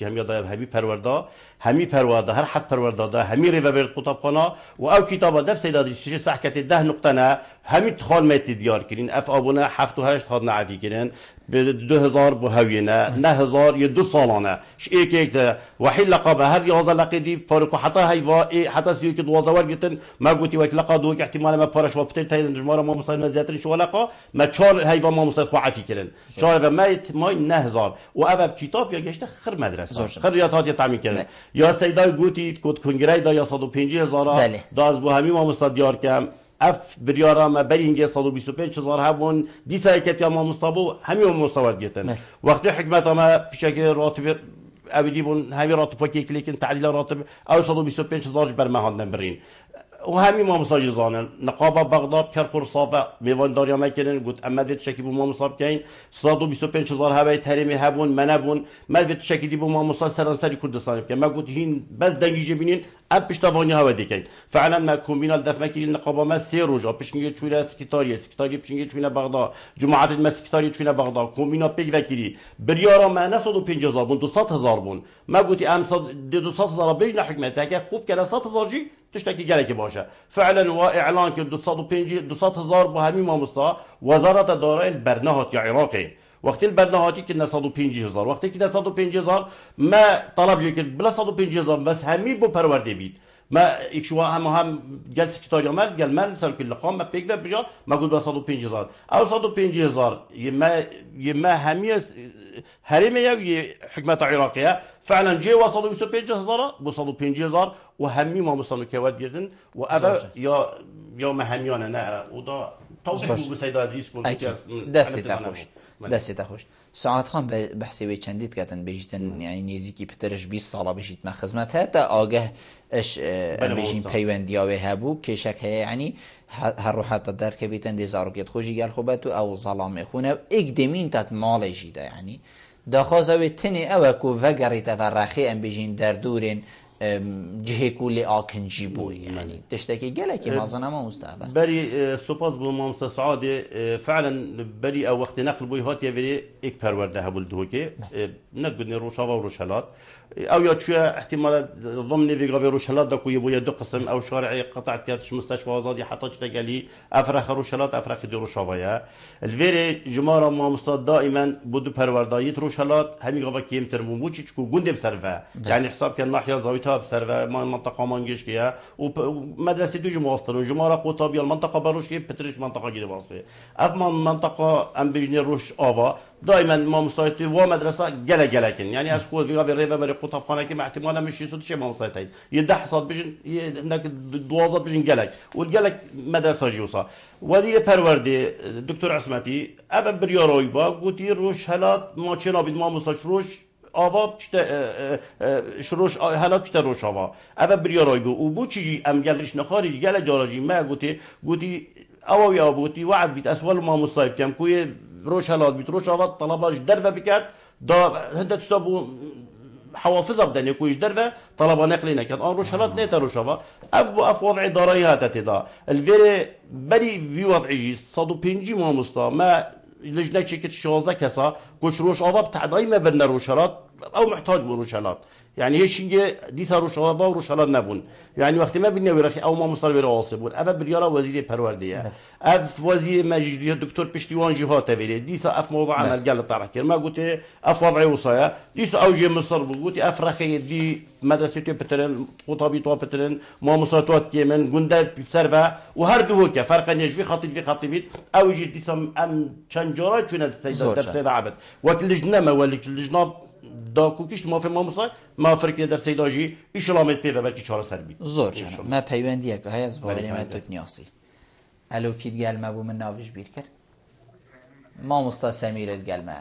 همی دایم همی پرورده هر حد پرورده ده همی ریوبر کتابخانه و او کتاب نفس دادی شش صحکت 10 نقطه نه همی تخال مت دیار کردین اف ابونه 7 و 8 هاد نعفی کردن به 2000 بو هوینه 9000 یه 2 سالانه ایک وحید لقب هر 11 لقدی فارق حتی هیوا حتی سیو که 12 ور گتن ما گوتی وقت لقب دو احتمال ما پارش و پتن تاین جمهور ما مصاحب زیاتر شو لقا ما 4 هیوا ما مصاحب خواعی کردن 4 و ما 9000 و ابد کتاب یا گشته خر مدرسه خر ریاضیات تعمین کردن یا سیدای گوتی کد کنگره دا یا 155000 دا از بو همین ما مصادیار کم اف بریارا ما برینگه 125000 هبون دیسا که یا ما مصابو همین مصور گتن وقتی حکمت ما پیشکی راتب اویدی بون همین راتب که کلیکن تعدیل راتب او 125000 بر مهان نبرین و همین ما مساجد زانن نقابه بغداد کرخور صافه میوان داریا میکنن گفت اما وقت شکی بو ما مصاب کین 125000 هوای تریمی هبون منبون ما وقت شکی دی بو ما مصاب سرانسری کردستان که ما گفت هین بس دنگیجه بینین اب پشتوانی هوا دیکن فعلا ما کومبینال دفع میکنین نقابه ما 3 روزا پیشنگی چوره سکرتاری پیشنگی چوره بغداد جماعت ما سکرتاری چوره بغداد کومبینا پیک وکیلی بریارا ما 150000 بون 200000 بون ما گفت ام 200000 بیش حکمت اگه خوب کنه 100000 جی تشتكي جالك باشا فعلا واعلان ك 200000 بو همي مامستا وزاره الدورة البرناهات يا عراقي وقت البرناهاتي كنا 150000 وقت كنا 150000 ما طلب جيك بلا 150000 بس همي بو پرورده بيت ما اكشوا هم قال سكرتاريا مال قال مال سال كل قام ما بيك بريا ما قلت 150000 او 150000 يما همي هرمه يا حكمه عراقيه فعلا جي وصلوا 25000 وصلوا 5000 وهمي ما مصنو كواد جردن وابا يا مهميان انا ودا توصيف بسيدا ديس كل دستی تخوش ساعت خان بحثی وی چندیت کردن بیشتن یعنی نیزی پترش 20 ساله بشید من خدمت تا آگه اش بیشین پیوندیاوی هبو که شک یعنی هر رو حتی در که بیتن دیزاروکیت خوشی گل خوبتو او ظلام خونه اقدمین تات مال جیده یعنی داخوازوی تنی او کو وگریت و رخی ام بیشین در دورین جهه کولی آکنجی بوی یعنی تشتكي جلك ما ظن ما مستعبه بري سوباز بو سعاد فعلا بري او وقت نقل بوي هات يفري اك پرورده هبول دوكي نقدني روشاوا وروشلات او يا شو احتمال ضمن فيغا روشلات دكو يبو دو قسم او شارعي قطعت كاتش مستشفى ازادي حتى تشتغلي افرخ روشلات افرخ دي روشاوايا الفيري جمارا ما مصاد دائما بودو پروردايت روشلات همي غوا كيم ترمو موچي چكو گوند بسرفه يعني حساب كان ناحيه زاويتها بسرفه منطقه مانجش كيا ومدرسه دو جماستر جمارا قطابي المنطقه بروشي بترش منطقه جدي واسه اما منطقه ام بيجني روش اوا دائما ما مسايتي و مدرسه جلكن يعني اسكول فيغا ريفا بري قطب خانه كي احتمال مش يسود شي ما مسايتين يدح صاد بيجن انك دوازات بيجن جلك والجلك مدرسه جوصا ودي پروردي دكتور عصمتي ابا بريارويبا قوتي روش هلات ما چنا بيد ما مساج روش آوا پشت شروش هلات پشت روش آوا ابا بريارويبو و بو چي ام گلش نخارج گل جاراجي ما قوتي او يا بوتي وعد بيت اسوال ما مصايب كم كوي روش هلات بيت روش آوا طلباش دربه بكات دا هنده تشتابو حوافظه بدن يكويش دربه طلبه نقلي نكد روش هلات نيتا روش آوا اف وضع اداري هاتا تدا الفيري بري في وضعي صدو بينجي ما مستا ما لجنه شركه 16 كسا كوش روش آوا بتعداي ما بين روشلات او محتاج بروشلات يعني هيش ديسا روشاوا وروشلات نبون يعني وقت ما بيني ورخي او ما مصطفى راسبون اف بريارا وزير پرورديه اف وزير مجلس الدكتور بشتيوان جهات فيلي ديسا اف موضوع عمل قال طرح كر ما قلت اف وضعي وصايا ديسا اوجي مصر قلت اف رخي دي مدرسه بترن خطابي تو بترن ما مصاتات يمن غندا بسرفا وهر دوكا فرق نجفي خطيبيت اوجي ديسا ام چنجارا چون سيد عبد وقت لجنه ما ولك لجنه داکوکیش موافق ما مصای ما فرق در سیداجی ایشالامت پیو بلکی چهار سر بید زور جانم ما پیوندیه که های از باوری ما دوت نیاسی الو کید گل ما بو من ناوش بیر کرد ما مستا سمیرت گل ما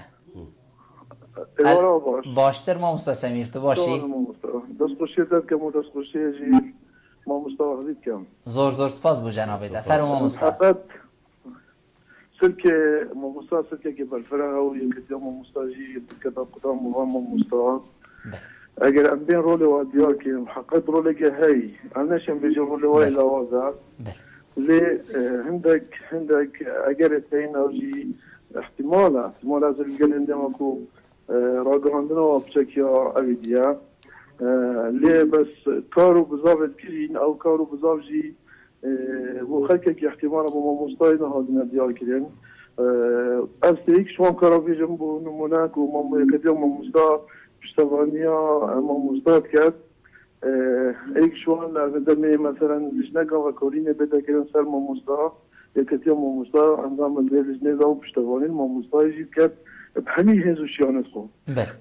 باشتر ما مستا سمیر تو باشی دست خوشیت کم و دست خوشیجی ما مستا وحدید کم زور سپاس بو جنابه ده فرو ما مستا سلك ممستوى سلك قبل فرعه ويمكن يوم مستاجي كتاب قدام مهم مستوى اگر ام بين رولي وادياكي محقق رولي هاي انا شن بيجي رولي واي لوازع لي عندك اگر تين اوجي احتمال از الجل عندما كو راغاندنا وبشكيا ابيديا لي بس كارو بزاف كرين او كارو بزاف جي بو خلقك احتمال بو مستايد هادنا ديال كرين أفسيك شوان كرافي جنبو نموناك ومام كديم ممستا بشتغانيا ممستا كات ايك شوان بدمي مثلا لجنة وكوريني بدا كده سال ممستا كتير ممستا عندما لجنة ذا بشتغانين ممستا يجيب كات بحني هنزو شيانت خو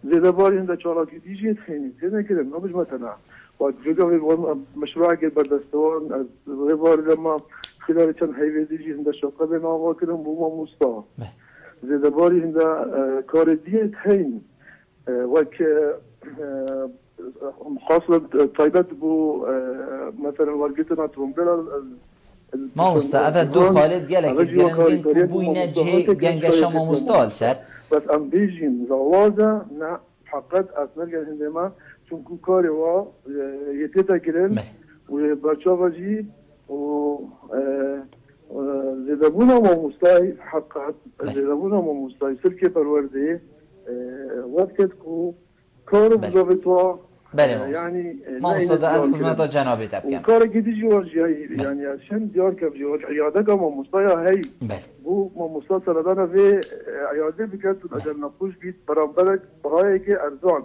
زي دباري هندا شاراكي تيجي تخيني زينا كده نبج مثلا وقت فيقا مشروع قد بردستوان غيبار لما خلال كان حيوزيجي هندا شاقة بين آغا كدن بوما مستا زي دباري هندا كار ديت هين وك خاصة طيبات بو مثلا ورقتنا ترمبلا ما مستا دو خالد قالك الجرندين كوبوي نجه جنجشا ما مستا سر بس ام بيجين زوازة نا حقت أثناء هندما چونکو کاری و یتیتا کرن و برچاوا جی و زدبونا ما مستای حقا زدبونا ما مستای سلکی پرورده وقت کو کار مضافطوا يعني ما وصل از خدمت جنابی تبکم کار گیدی جوار جایی يعني عشان دیار کم جوار عیاده که ما مستای هی بو ما مستای سردانه و عیاده بکرد اگر نقوش بید برامبرک برای که ارزان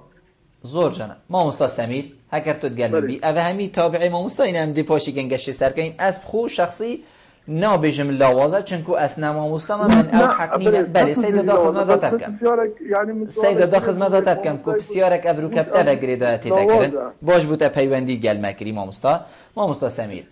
زور جانا ما مستا سمیر هکر تو تقلم بی اوه همی تابعی ما مستا این هم دی پاشی گنگشی سر کنیم از خو شخصی نابجم لاوازه چنکو اسنا ما مستا من او حقنی بله سیده دا خزمت تبکم سیده دا خزمت تبکم کو بسیارک افرو کبت اوه گریده تیتا کرن باش بوتا پیوندی گل مکری ما مستا سمیر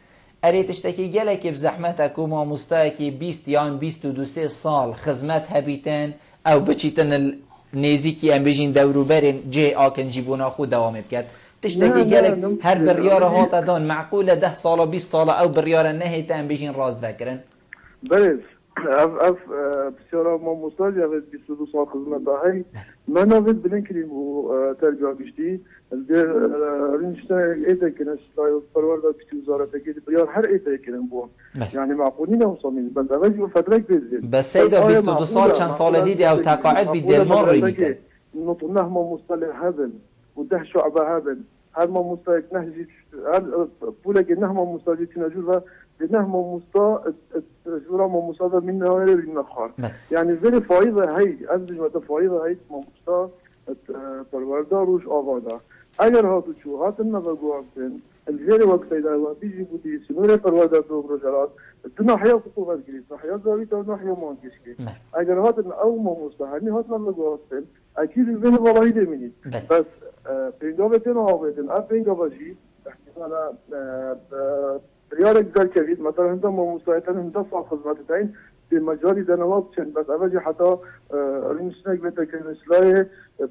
اریتشتکی گله که بزحمت اکو ما مستا که 20 یا 22 سال خزمت هبیتن او بچیتن نزیکی ام بجین دورو برین جه آکن جیبونا خود دوام بکد تشتکی گلک هر بریار هاتا دان معقوله 10 ساله 20 ساله او بریار نهیتا ام بجین راز بکرن بله اف بسیارا ما مستاجی اوید 22 سال خدمت داهی من اوید بلین کریم و تربیه گشتی رنجتا ایتا کنه سلای پرورده پیتی وزارت که بریار هر ایتا کنه بوم يعني معقولين وصامين بس اوجي فترك بيزيد بس سيدا 22 سال كان صال ديدي او تقاعد بدل مر بيت نطنه ما مصطلح هذا وده شعبه هذا ما مصطلح نهجي بولا انه ما مصطلح تنجوها انه ما مصطلح جورا ما مصطلح من غير النخار يعني زي فايده هي ازج ما فايده هي ما مصطلح پروردار وش آوادا اگر هاتو چو هاتن نبگوابتن الجيري وقت إذا بيجي بدي سنورة پروردار دو برجالات ناحية خطوبات جريت ناحية زاوية أو ناحية مانكشكي اگر هاتن أو ما مستحني هاتن نبگوابتن أكيد الزين والله يدميني بس بينجابتن وهاوتن بينجابجي احتمالا ريالك ذا كبير مثلا هندا ما مستحيتن هندا صار خدماتين بمجال دنوات چند بس اولی حتی رینشنک بهتر که مثلای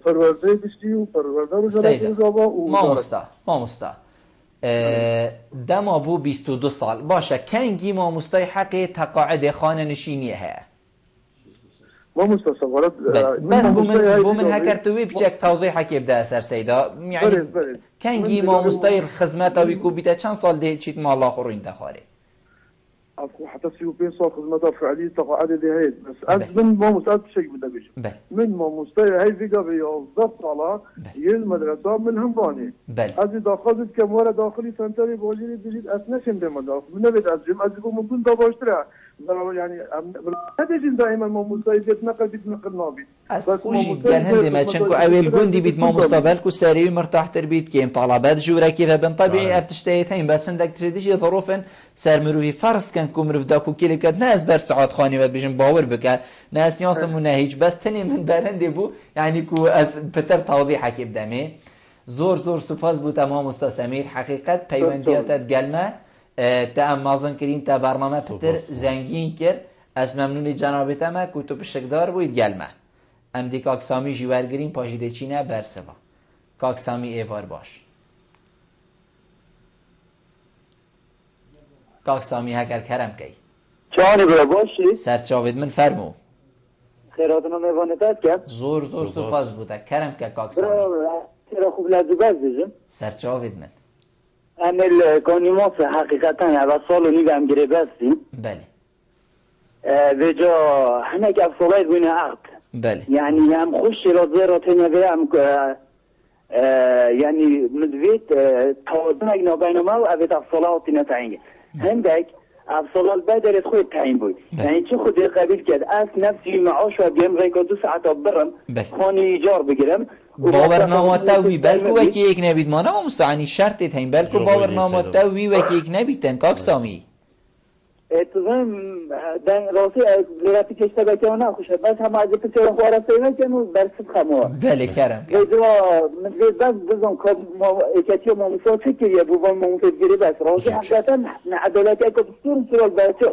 پرورده بشتی و پرورده رو جلد و ما مستا دما بو 22 سال باشه کنگی ما مستا حق تقاعد خانه نشینیه ها ما مستا سوالات بس بو من هکرتوی بچک توضیح که بده اثر سیدا یعنی کنگی ما مستا خدمت اوی کو بیتا چند سال ده چیت ما الله خورین دخاره حتى سيو بين صار خدمات فعلية تقاعد دي هاي بس أز من ما مستعد شيء بدأ بيجي من ما مستعد هاي فيجا بيوظف على المدرسة من همباني أز داخلت كمورة داخلي سنتري بوجري بيجي أثناء بمدرسة من نبيت أزجم أزجم ممكن داباشترها يعني هذا دائما ما مستعد بيتنقل نابي از خوشی گرهنده ما چنکو اول گوندی بیت ما مستقبل کو سریع مرتاح تر بیت که طلبات جوره كيف طبيعي افتشتيتين بس عندك تريدش ظروف سرمروي فرض كان كمرف داكو كيلي بكات ناس بر ساعات خاني ود بيجن باور بك ناس ياسم نهيج بس تني من برنده بو يعني كو از بتر توضيحك بدمي زور سپاس بو تمام استاد سمیر حقیقت پیوندیاتت گلمه تا مازن کرین تا برنامه تر زنگین کرد از ممنونی جنابت ما کو تو بشکدار بوید گلمه ام دی کاکسامی جوارگرین پاجیده چینه برسوا کاکسامی ایوار باش کاکسامی هکر کرم کی چانی برا باشی؟ سرچاوید من فرمو خیراتنا میوانتت کرد؟ زور سپاس بوده کرم که کاکسامی چرا خوب لدوگاز دیجم؟ سرچاوید من امل کانیماس حقیقتا اول سالو نیگم گره بستی بله و جا همه که افصالای بینه عقد بله يعني هم خوش رازه را تنوی هم يعني مدويت توازن اگنا بينما و اوید افصالات نتعینگه هندک افسال بعد درت خود تعیین بود یعنی چه خود قبول کرد از نفسی معاش و بیام ریکا 2 ساعت برم خانه ایجار بگیرم باورنامه تاوی بلکو وکی یک نبید ما نه مستعنی شرط تایم بلکو باورنامه تاوی وکی یک نبید تن کاک سامی اتفاقا دن راستی لراتی کشته بکنه خوشه بس هم از پسر خواره سیمه کنو برسید خموه بله کرم من بس بزن که اکتی ماموسا فکریه بوان ماموسا گیری بس راستی حقیقتا عدالتی اکا بستور سرال برچه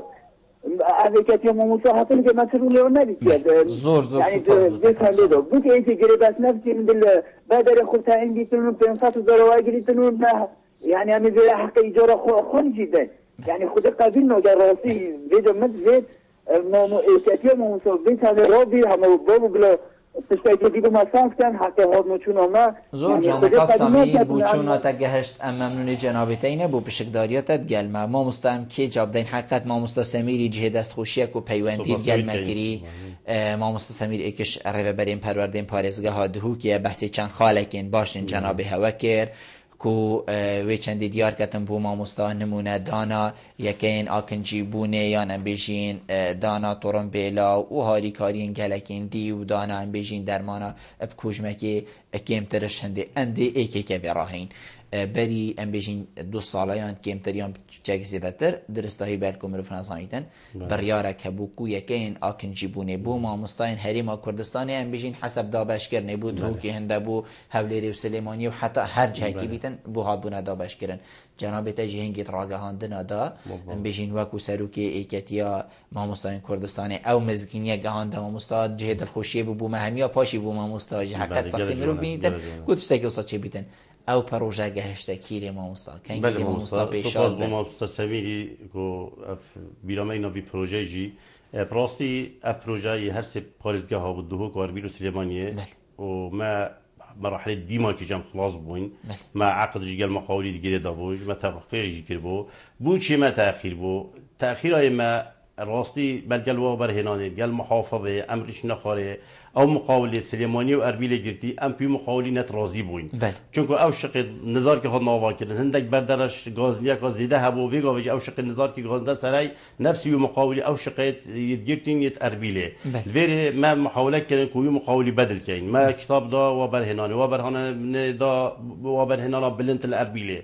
از اکتی ماموسا حتی که مسئول لیون نبید زور یعنی بسنده دو بو که ایتی گیری بس نفسی من دل بدر خود تعیین بیتنون 500,000 واگریتنون یعنی همی به حق ایجار خون جیده یعنی خود قبیل نوگر راستی ویدو مد مامو ایکتی ماموسا بیتنه را بی همه بابو بلا تشتاکی دیگو مسانس کن حقی هاد نوچون آمه زور جان قاقسامی بوچونا تا گهشت ام ممنون جنابت اینه بو پشکداریاتت گلمه ما مستهم که جاب دین حقیقت ما مستا سمیری جه دست خوشیک و پیوندید گلمه گیری ما مستا سمیر ایکش روه بریم پروردین پارزگاه ها دهو که بحثی چند خالکین باشین جناب هوا کر کو وی چندی دیار کتن بو ما مستا نمونه دانا یکین آکنجی بونه یا نبیجین دانا تورن بیلا و هاری کارین گلکین دی و دانا نبیجین درمانا بکوجمکی کم ترش هنده انده ایکی که براهین بری ام بیجین 2 سالایان کم تریان چک زیاده تر درستایی بلکو مروف نزانیدن بریاره که بو کو یکین آکنجی بونه بو ما مستاین حریم کردستانی ام بیجین حسب دابشگر نبود رو که هنده بو حولیری و سلیمانی و حتی هر جایی که بیتن بو هاد بونه دابشگرن جناب تجهنگیت راگهاندن دا ام بیجین وکو سروکی ایکتیا ما مستاین کردستانی او مزگینی گهانده ما مستاد جهد الخوشی بو مهمیا پاشی بو ما مستاد حقیقت وقتی مروف بینیدن گوتشتاکی وسط چه بیتن او پروژه گهشته کیری ما مستاد کنگی بله ما مستاد پیشاد بله ما مستاد سمیری کو بیرامه نوی پروژه جی براستی اف پروژه هر سه پارزگاه ها بود دهو کاربیل و سلیمانیه و ما مراحل دیما که جم خلاص بوین ما عقد جیگل مقاولی دیگری دابوج ما تفقیه جیگر بو چی ما تأخیر بو تأخیر های ما راستی بلگل و برهنانه گل محافظه امرش نخاره او مقاوله سلیمانی و اربیل گرتی ام پی مقاولی نت راضی بوین چون که او شق نظار که خود ناوا کردن هندک بردرش گازنیا که زیده هبو ویگا وجه او شق نظار که گازنده سرای نفسی و مقاولی او شق یدگرتین یت اربیله ویره ما محاوله کردن که مقاولی بدل کین ما کتاب دا و برهنانه دا و برهنانه بلنت الاربیله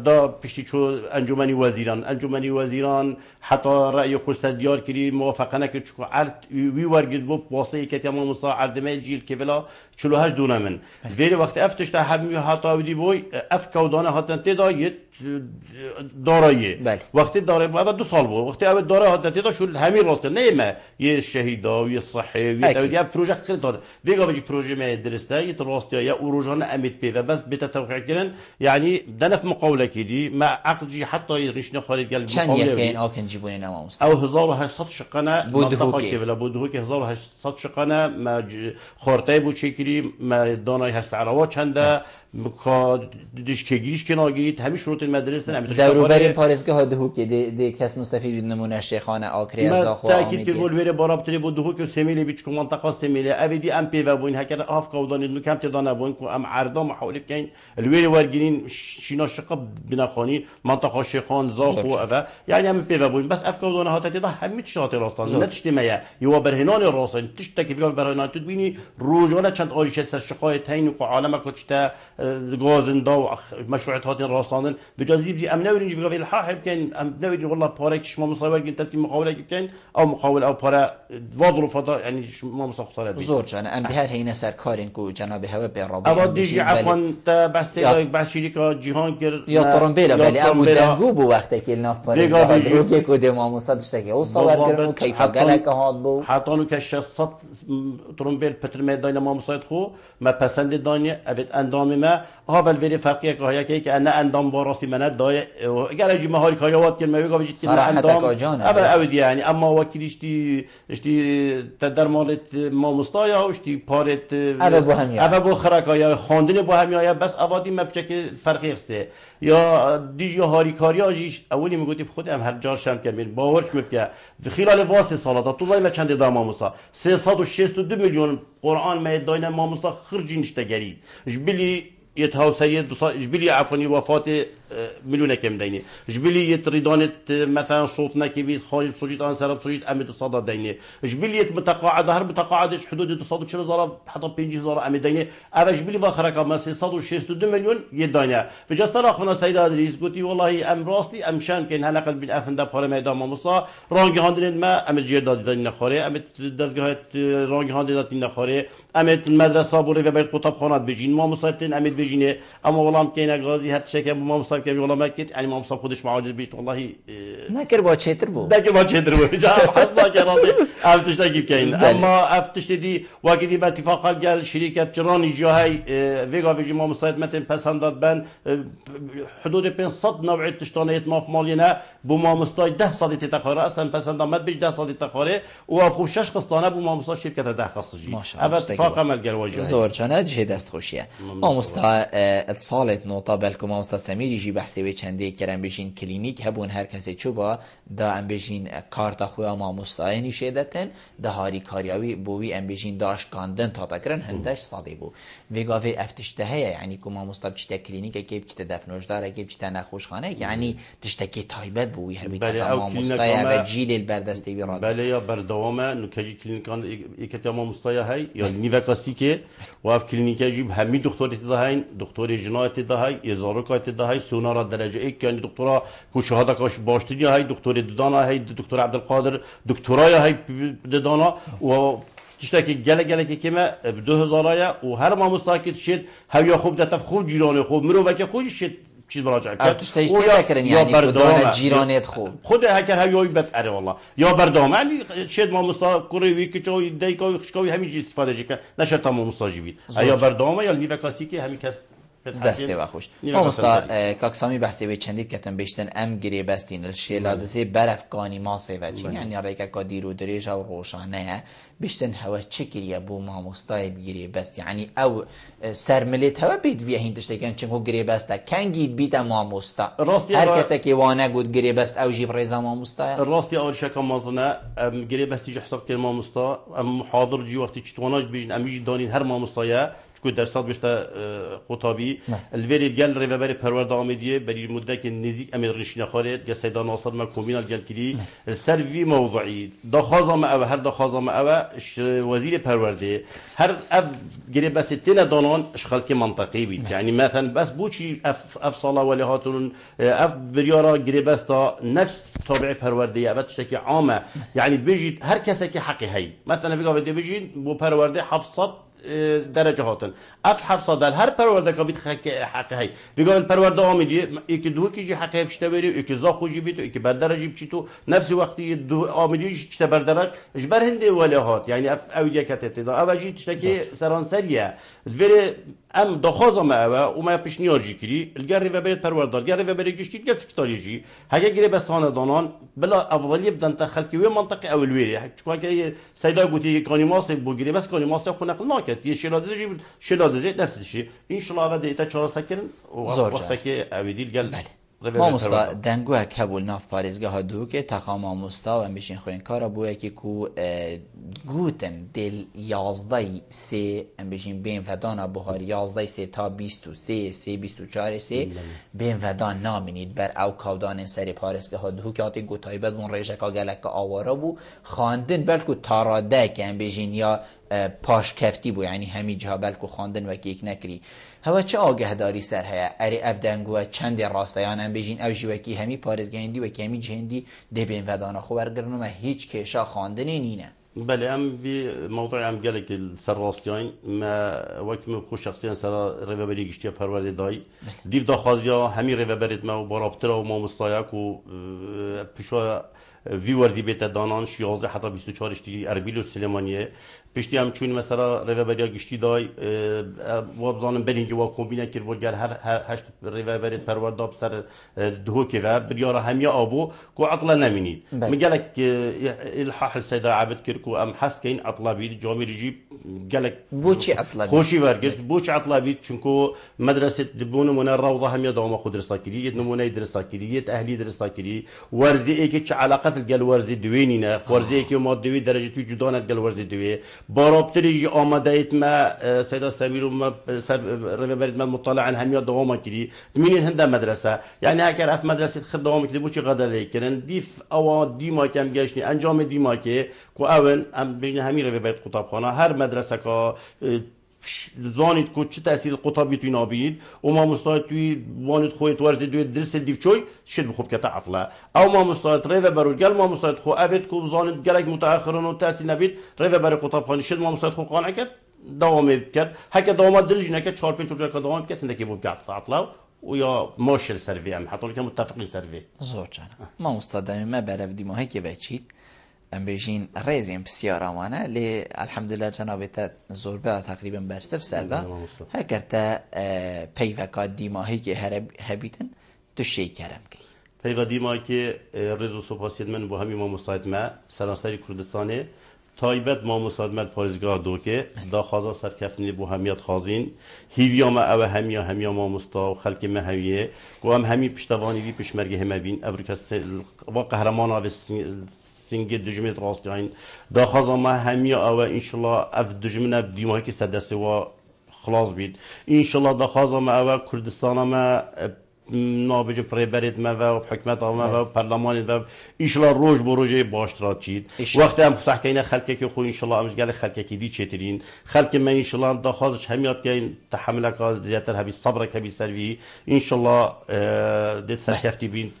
دا پشتی چو انجمنی وزیران حتی رأی خود دیار کردی موافقه نکرد چون عرض وی ورگید بو واسه که تمام مستعد میل که ولا 48 دونه من ولی وقتی افتش تا همین حتی بوی اف کودانه هاتن تدایت دارایه وقتی داره بعد 2 سال بود وقتی اول داره هاتن تدا شو همین راسته نه یه شهیدا و یه صحی و یه پروژه خیلی داره ویگا وجه پروژه ما درسته یه راسته یا اوروجان امید پی و بس بتا توقع کردن یعنی دنف مقاوله کردی ما عقدی حتی یغش نخالد قال چند یکین آکن جیبونی نماست او 1800 شقنه منطقه که ولا بودهو که 1800 شقنه ما خورتای بو چکری ما دانای هر سعراوا چنده دیش که گیش که ناگید همین شروط مدرسه نمیتونه دورو بریم پارزگاه ها دهو که دی کس مستفید نمونه شیخانه آکری از آخو تاکید که بول بره بارابطری بود دهو که سمیلی بیچ که منطقه سمیلی اویدی ام پی و بوین هکر آف کودانی نو کم تدانه بوین که ام عرضا محاوله کن الویری ورگینین شینا شقه بنخانی منطقه شیخان زاخو اوه یعنی ام پی و بوین بس اف کودانه ها تدا همین شاطر راستان نتشتمه یا برهنان راستان تشتکی فکر برهنان تدبینی روزانه چند آجیش سر شقایت هین و عالم کشته غازندا و مشروعات هاتين راساندن بجازيب جي ام نورين جي الحاحب كان ام نورين والله بارك ما مصور كنت تلتي مقاوله كان او مقاول او بارا وضروا فضاء يعني ما مصخصره زور جان ام دهر هينا سركارين كو جناب هوا برابي ابا ديجي عفوا بس بس شركه جهان كر يا طرمبيلا بالي ابو دنگو بو وقت که ناف پاريس رو که دو ما مصدشتكي او صور كرمو كيف قالك هاد بو حطانو كشصت طرمبيل بتر ميدان ما مصيد خو ما پسند داني افت اندام ما اول وری فرقی که هایی که انا اندام باراتی منت دای اگر اجی مهاری کاریوات که میگه وجود که اندام اول یعنی اما وکیلشتی تدر مالت ما مستایا وشتی پارت اول بو خرکای خواندن بو همیا بس اوادی مبچک فرقی است یا دیجی هاری کاریاجیش اولی میگوتی خودم هر جار شم که باورش میگه خلال واسه سالات تو زای چند دام موسی 362 میلیون قرآن میدان ما موسی خرجینش تگری جبلی يتهاوسية جبلي عفوا وفاة مليون كم ديني جبلية ريدانة مثلا صوتنا كبير خايف صوت أنا سرب صوت أمد صدى ديني جبلية متقاعدة هر متقاعدش حدود 240,000 حتى 50,000 أمد ديني أبى جبلي وآخر كم 662 مليون يدينا فجأة أخونا سيد أدريس قلتي والله أم راستي أم شان كان هنقل بالأفندى بحال ميدان ماموسا رانج هاندرين ما أمد جيداد دينا خاري أمد دزجات رانج هاندرين دينا خاري أمد المدرسة بوري في بيت قطب خانات بيجين ماموسا تين أمد بيجينه أما والله كاين غازي هاد شكل ماموسا كم والله ما كنت يعني ماموسا خودش معاجز بيت والله نكر با چتر بو نكر با چتر بو جا حظا كراسي أفتش تجيب كاين أما أفتش تدي وقتي باتفاق قال شركة جراني جاهي فيجا فيجي ماموسا متن پسنداد بن حدود 500 نوع تشتانيت ماف مالينا بو ماموسا 10 سال تتخاره اصلا پسنداد مد بيج 10 سال تتخاره و ابو 6 قسطانه بو ماموسا شركة 10 خاصجي اتفاق عمل قال واجه زور جانا جه دست خوشیه ماموسا اتصالت نوتا بلکو ماموسا سمیر جی بحثی و چنده کرن بجین کلینیک هبون هر کسی چوبا دا ام بجین کارت خویا ماموسا نشیدتن ده هاری کاریاوی بوی ام بجین داش کاندن تا تکرن هندش صادی بو ویگاوی افتشته یعنی کو ماموسا بچته کلینیک کی بچته دفنوش داره کی بچته نخوشخانه یعنی تشتکی تایبت بوی هبیت ماموسا و جیل البردستی بیراد بله یا بردوامه نکجی کلینیکان ایکت یا ماموسا های یا نیو کلاسیکه و اف کلینیک جیب همی دکتری تداهین دکتری جنایت تداهی ازاروکات تداهی سونارا درجه یک یعنی دکترا کو شهاده کاش باشتری های دکتر ددانا های دکتر عبدالقادر دکترای های ددانا و تشتكي جل كيما ب 2000 و هر ما مستاكد شد هيا خوب دتف خوب جيراني خوب مروبك خوب شد چیز مراجعه کرد. تشتیش تذکرین یعنی کدوم جیرانیت خوب. خود هکر هیایی بد اره والله. یا بردام یعنی شد ما مستقری وی کجای دیگه خشکاوی همین چیز استفاده جیکن نشه تمام مستاجی بید. یا بردام یا نیو کلاسی که همین کس دسته و خوش. ما مستا کاکسامی بحثی به چندی کتن بیشتن ام گری بستین الشیلادزی برف کانی ماسه و چین یعنی ریکا کادی رو دریج و روشانه بیشتن هوا چکریه بو ما مستاید گری بست یعنی او سرملیت هوا بید وی هین تشتکن چنگو گری بسته کنگید بیت ما مستا هر کسی که وانه گود گری بست او جیب ریزا ما مستا راستی اول شکا مازنه گری بستی حساب کن ما مستا ام حاضر جی وقتی چتواناج بیشن امیج دانین هر ما مستایه كود درسات بيشتا قطابي الفيري ديال ريفابري بروار آمدیه برای مدت نزدیک امیر رشید خالد یا سیدا ناصر ما کومینال ديال کلی سروی موضوعی دخازا ما او هر دخازا ما او وزیر پرورده هر اف گریب بس تنا دانان اشخالك منطقي بید يعني مثلا بس بوشي اف صاله ولی هاتون اف بريارا گریب بس تا نفس تابع پرورده اول تشتكي عامه يعني بيجي هر کسی که حقی هی مثلا فيگا بده بيجي بو پرورده 700 درجه هاتن اف 700 هر پرورده که بید حقی هی بگم پرورده آمیدیه یکی دو کیجی حقی بشته بری یکی زاخوجی بید یکی بردرجی بچی تو نفس وقتی دو آمیدیه چته بردرج اجبر هنده ولی هات یعنی اف اودیه کتتی دا اوجی تشتکی سرانسریه ولی ام دخوازم اوه و ما پیش نیاجی کری الگری و برید پروردار گری و برید گشتید گل سکتاریجی هگه گری بستانه دانان بلا اولی بدن تخلکی و منطقه اولویری چون که سیدا گویی کانیماس بگیری بس کانیماس خونق ناکت یه شلادزی دستشی این شلاوه دیتا 4 سکن وقتی که اویدیل گل ما مستا دنگو کبول ناف پاریزگاه دو که تقام مستا و میشین خوین کارا بوده که کو گوتن دل 11 سه ام بشین بین ودان بخاری 11 سه تا 23 سه 24 سه بین ودان نامینید بر او کودان سری پاریزگاه دو که آتی گوتای بد اون ریشکا گلک آوارا بو خواندن بلکو تاراده که ام بشین یا پاش کفتی بو یعنی همی جا بلکو خواندن و کیک نکری هوا چه آگه داری سر هیا اری افدنگو چند راستایان هم بجین او جوکی همی پارزگاهندی و که همی جهندی ده بین ودانا خوب برگرنو ما هیچ کشا خواندنی نینه بله ام في موضوع ام قالك السر راستيين ما وقت من خوش شخصيا سر ريفابري گشتي پرورده داي ديف داخازيا همي ريفابريت ما برابطرا و ما مستايق و پشوا وی ورزی بیت دانان 11 حتی 24 اشتی اربیل و سلیمانیه پشتی هم چون مثلا ریوبریا گشتی دای و بزنم بلینگی و کومبینه کرد و گر هر هشت ریوبریت پرورداب سر دهو که و بریاره همی آبو کو عطلا نمینید میگلک الحاح السیدا عبد کرد کو ام حس کین عطلا بید جامی رجیب قالك بوچی عطلة خوشي ورقش بوچ عطلة بيت چونكو مدرسة دبون من الروضة هم يدوم أخو درسا كري نمونة درسا كري أهلي درسا كري ورزي إيك علاقة الجل ورزي دوينينا ورزي إيك ما دوي درجة وجودان الجل ورزي دوي بارابتري آمدايت ما سيدا سمير وما ربيبرد ما مطلع عن هم يدوم كري مين هندا مدرسة يعني هكذا في مدرسة خدوم كري بوچ غدر ليكرن ديف أو ديما كم جاشني أنجام ديما كي كو أول أم بين همي ربيبرد قطابخانة هر مدرسة كا زانید کو چه تأثیر قطابی توی نابید و ما مستعد توی وانید خویت ورزی دوی درس دیوچوی شد بخوب که تعطله او ما مستعد ریو برو گل ما مستعد خو اوید کو زانید گلک متأخرن و تأثیر نبید ریو برو قطاب خانی شد ما مستعد خو قانع کرد دوام کرد هک دوام درجی نکرد 4-5 روز که دوام کرد هندکی بود گرد تعطله و یا ماشل سروی هم حتی که متفقین سروی زور جان ما مستعد ما برف دی ماهی که بچید ام بيجين ريزين بسيارة وانا لي الحمد لله جنابتا زوربه تقريبا برسف سردا هكرتا پیوکا دیماهی که هبیتن تو شی کرم کی پیوکا دیماهی که رزو سپاسید من با همی ما مصاحب ما سراسری کردستانه تایبت ما مصادمت پارزگاه دو که دا خازا سرکفنی بو همیات خازین هیویا ما او همیا ما مستا و خلق ما همیه گو هم همی پشتوانی وی پشمرگه همه بین افریکا و قهرمان آو سنگ دجمت راست یعین دا خازا ما همیا او انشالله اف دجمنه دیماهی که سدسته و خلاص بید انشالله دا خازا ما او کردستان ما نابجه پریبرید ما و حکمت ما و پارلمان و انشالله روز بروجه باشترات چید وقتی هم صحکینه خلقی که خو انشالله امروز گله خلقی که دی چترین خلق ما انشالله دا خازش همیات که تحمل کاز زیاتر هبی صبر کبی سروی انشالله دت سرکفتی بین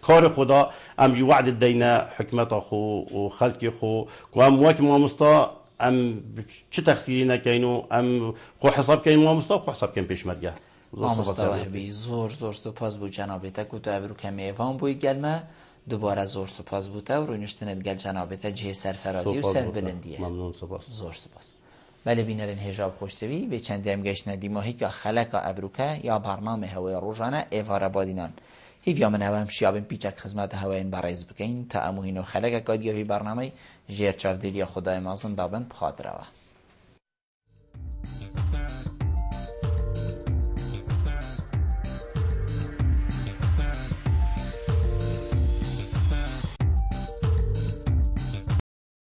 کار خدا امجی وعد دینا حکمت خو و خلق خو قام وقت ما مستا ام چه تخسیری نکینو ام خو حساب کین ما مستا خو حساب کین پیش مرگه مستوهبی زور سپاس بود جنابتا که تو ابرو کمی ایوان بوی گلمه دوباره زور سپاس بوده و روی نشتنت گل جنابتا جه سرفرازی و سر بلندیه ممنون سپاس زور سپاس بله بینرین هجاب خوشتوی به چند هم گشت دیماهی که خلق ابروکه یا برنامه هوای روزانه ایوار بادینان هیویا من هم شیابن پیچک خدمت هواین برایز بکن تا اموهین و خلق کادیوی برنامه جیر چاودیلی خدای مازن دابن بخاطر